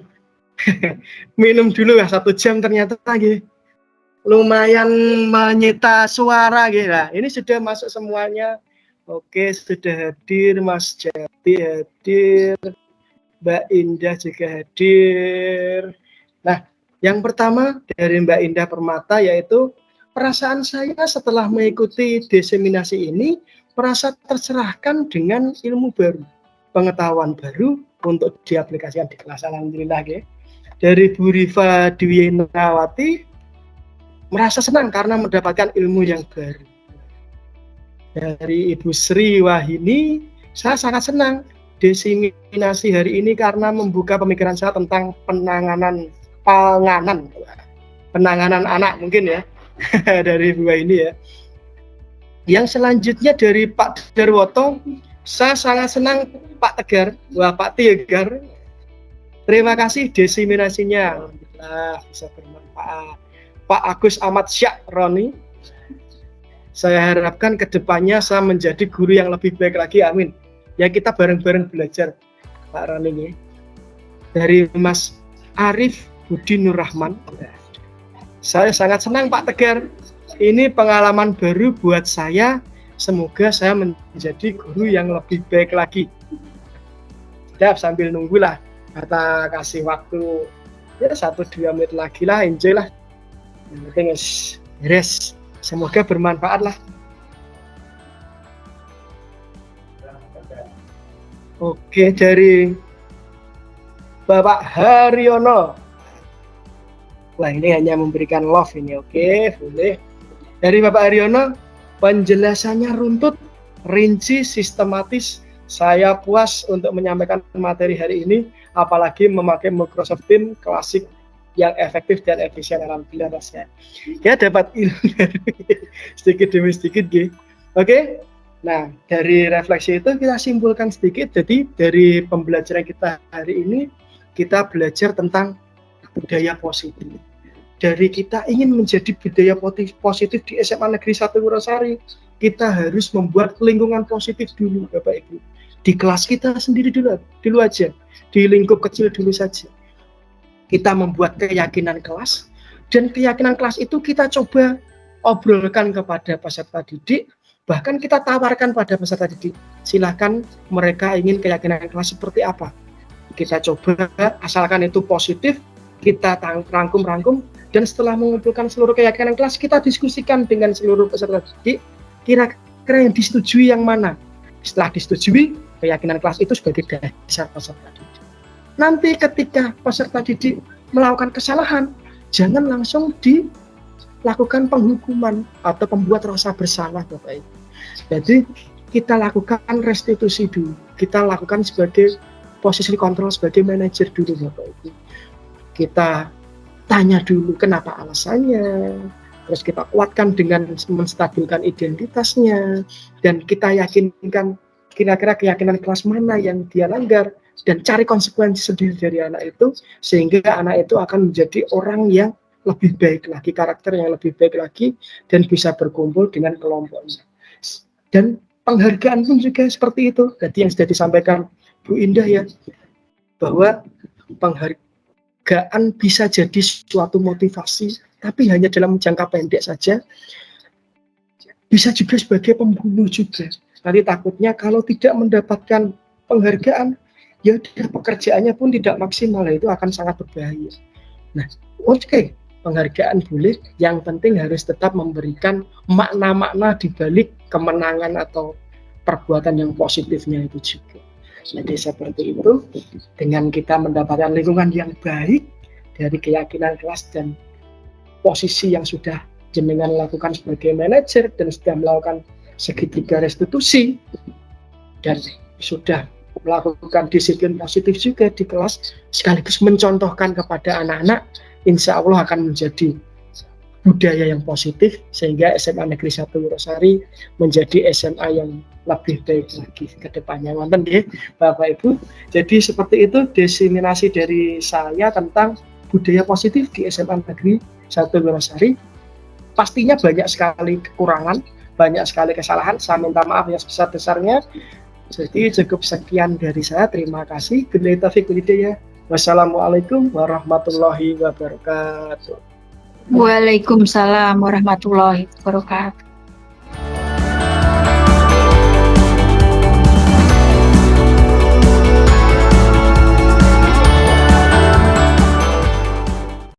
S1: minum dulu 1 jam, ternyata lagi lumayan menyita suara gitu. Ini sudah masuk semuanya. Oke, sudah hadir Mas Jati, hadir Mbak Indah juga hadir. Nah, yang pertama dari Mbak Indah Permata yaitu perasaan saya setelah mengikuti diseminasi ini merasa tercerahkan dengan ilmu baru, pengetahuan baru untuk diaplikasikan di kelas. Alhamdulillah ya. Dari Bu Riva Dwienawati merasa senang karena mendapatkan ilmu yang baru. Dari Ibu Sri Wahini, saya sangat senang diseminasi hari ini karena membuka pemikiran saya tentang penanganan anak mungkin ya. Dari Bu Wahini ya. Yang selanjutnya dari Pak Darwoto, saya sangat senang Pak Tegar, Pak Tegar. Terima kasih diseminasinya, alhamdulillah bisa bermanfaat. Pak Agus Ahmad Syak Roni, saya harapkan kedepannya saya menjadi guru yang lebih baik lagi, amin. Ya kita bareng-bareng belajar, Pak Roni ini. Dari Mas Arif Budi Nur Rahman, saya sangat senang Pak Tegar. Ini pengalaman baru buat saya. Semoga saya menjadi guru yang lebih baik lagi. Siap, sambil nunggulah. Kata kasih waktu ya 1-2 menit lagi lah, enjoy lah. Yang penting beres. Semoga bermanfaat lah. Oke, dari Bapak Haryono. Wah, ini hanya memberikan love ini, oke, boleh. Dari Bapak Haryono, penjelasannya runtut, rinci, sistematis. Saya puas untuk menyampaikan materi hari ini, apalagi memakai Microsoft Teams klasik yang efektif dan efisien. Alhamdulillah rasanya. Ya dapat ilmu sedikit demi sedikit, gitu. Oke. Nah, dari refleksi itu kita simpulkan sedikit. Jadi dari pembelajaran kita hari ini, kita belajar tentang budaya positif. Dari kita ingin menjadi budaya positif di SMA Negeri 1 Wurosari, kita harus membuat lingkungan positif dulu, Bapak Ibu. Di kelas kita sendiri dulu aja, di lingkup kecil dulu saja. Kita membuat keyakinan kelas, dan keyakinan kelas itu kita coba obrolkan kepada peserta didik, bahkan kita tawarkan pada peserta didik, silakan mereka ingin keyakinan kelas seperti apa. Kita coba, asalkan itu positif, kita rangkum, dan setelah mengumpulkan seluruh keyakinan kelas, kita diskusikan dengan seluruh peserta didik, kira-kira yang disetujui yang mana. Setelah disetujui, keyakinan kelas itu sebagai dasar peserta didik. Nanti ketika peserta didik melakukan kesalahan, jangan langsung dilakukan penghukuman atau pembuat rasa bersalah, Bapak Ibu. Jadi kita lakukan restitusi dulu, kita lakukan sebagai posisi kontrol sebagai manajer dulu, Bapak Ibu. Kita tanya dulu kenapa alasannya, terus kita kuatkan dengan menstabilkan identitasnya, dan kita yakinkan kira-kira keyakinan kelas mana yang dia langgar, dan cari konsekuensi sendiri dari anak itu, sehingga anak itu akan menjadi orang yang lebih baik lagi, karakter yang lebih baik lagi, dan bisa berkumpul dengan kelompoknya. Dan penghargaan pun juga seperti itu. Jadi yang sudah disampaikan Bu Indah ya, bahwa penghargaan bisa jadi suatu motivasi, tapi hanya dalam jangka pendek saja. Bisa juga sebagai pembunuh juga. Nanti takutnya kalau tidak mendapatkan penghargaan, ya pekerjaannya pun tidak maksimal, itu akan sangat berbahaya. Nah, oke, penghargaan boleh, yang penting harus tetap memberikan makna-makna di balik kemenangan atau perbuatan yang positifnya itu juga. Jadi seperti itu, dengan kita mendapatkan lingkungan yang baik dari keyakinan kelas dan posisi yang sudah jenengan lakukan sebagai manajer dan sudah melakukan segitiga restitusi dan sudah melakukan disiplin positif juga di kelas, sekaligus mencontohkan kepada anak-anak, insya Allah akan menjadi budaya yang positif, sehingga SMA Negeri 1 Wurosari menjadi SMA yang lebih baik lagi ke depannya. Wonten nggih Bapak Ibu. Jadi seperti itu diseminasi dari saya tentang budaya positif di SMA Negeri 1 Wurosari. Pastinya banyak sekali kekurangan, banyak sekali kesalahan. Saya minta maaf yang sebesar-besarnya. Jadi cukup sekian dari saya. Terima kasih. Billahi taufiq wal hidayah. Wassalamualaikum warahmatullahi wabarakatuh.
S5: Waalaikumsalam warahmatullahi wabarakatuh.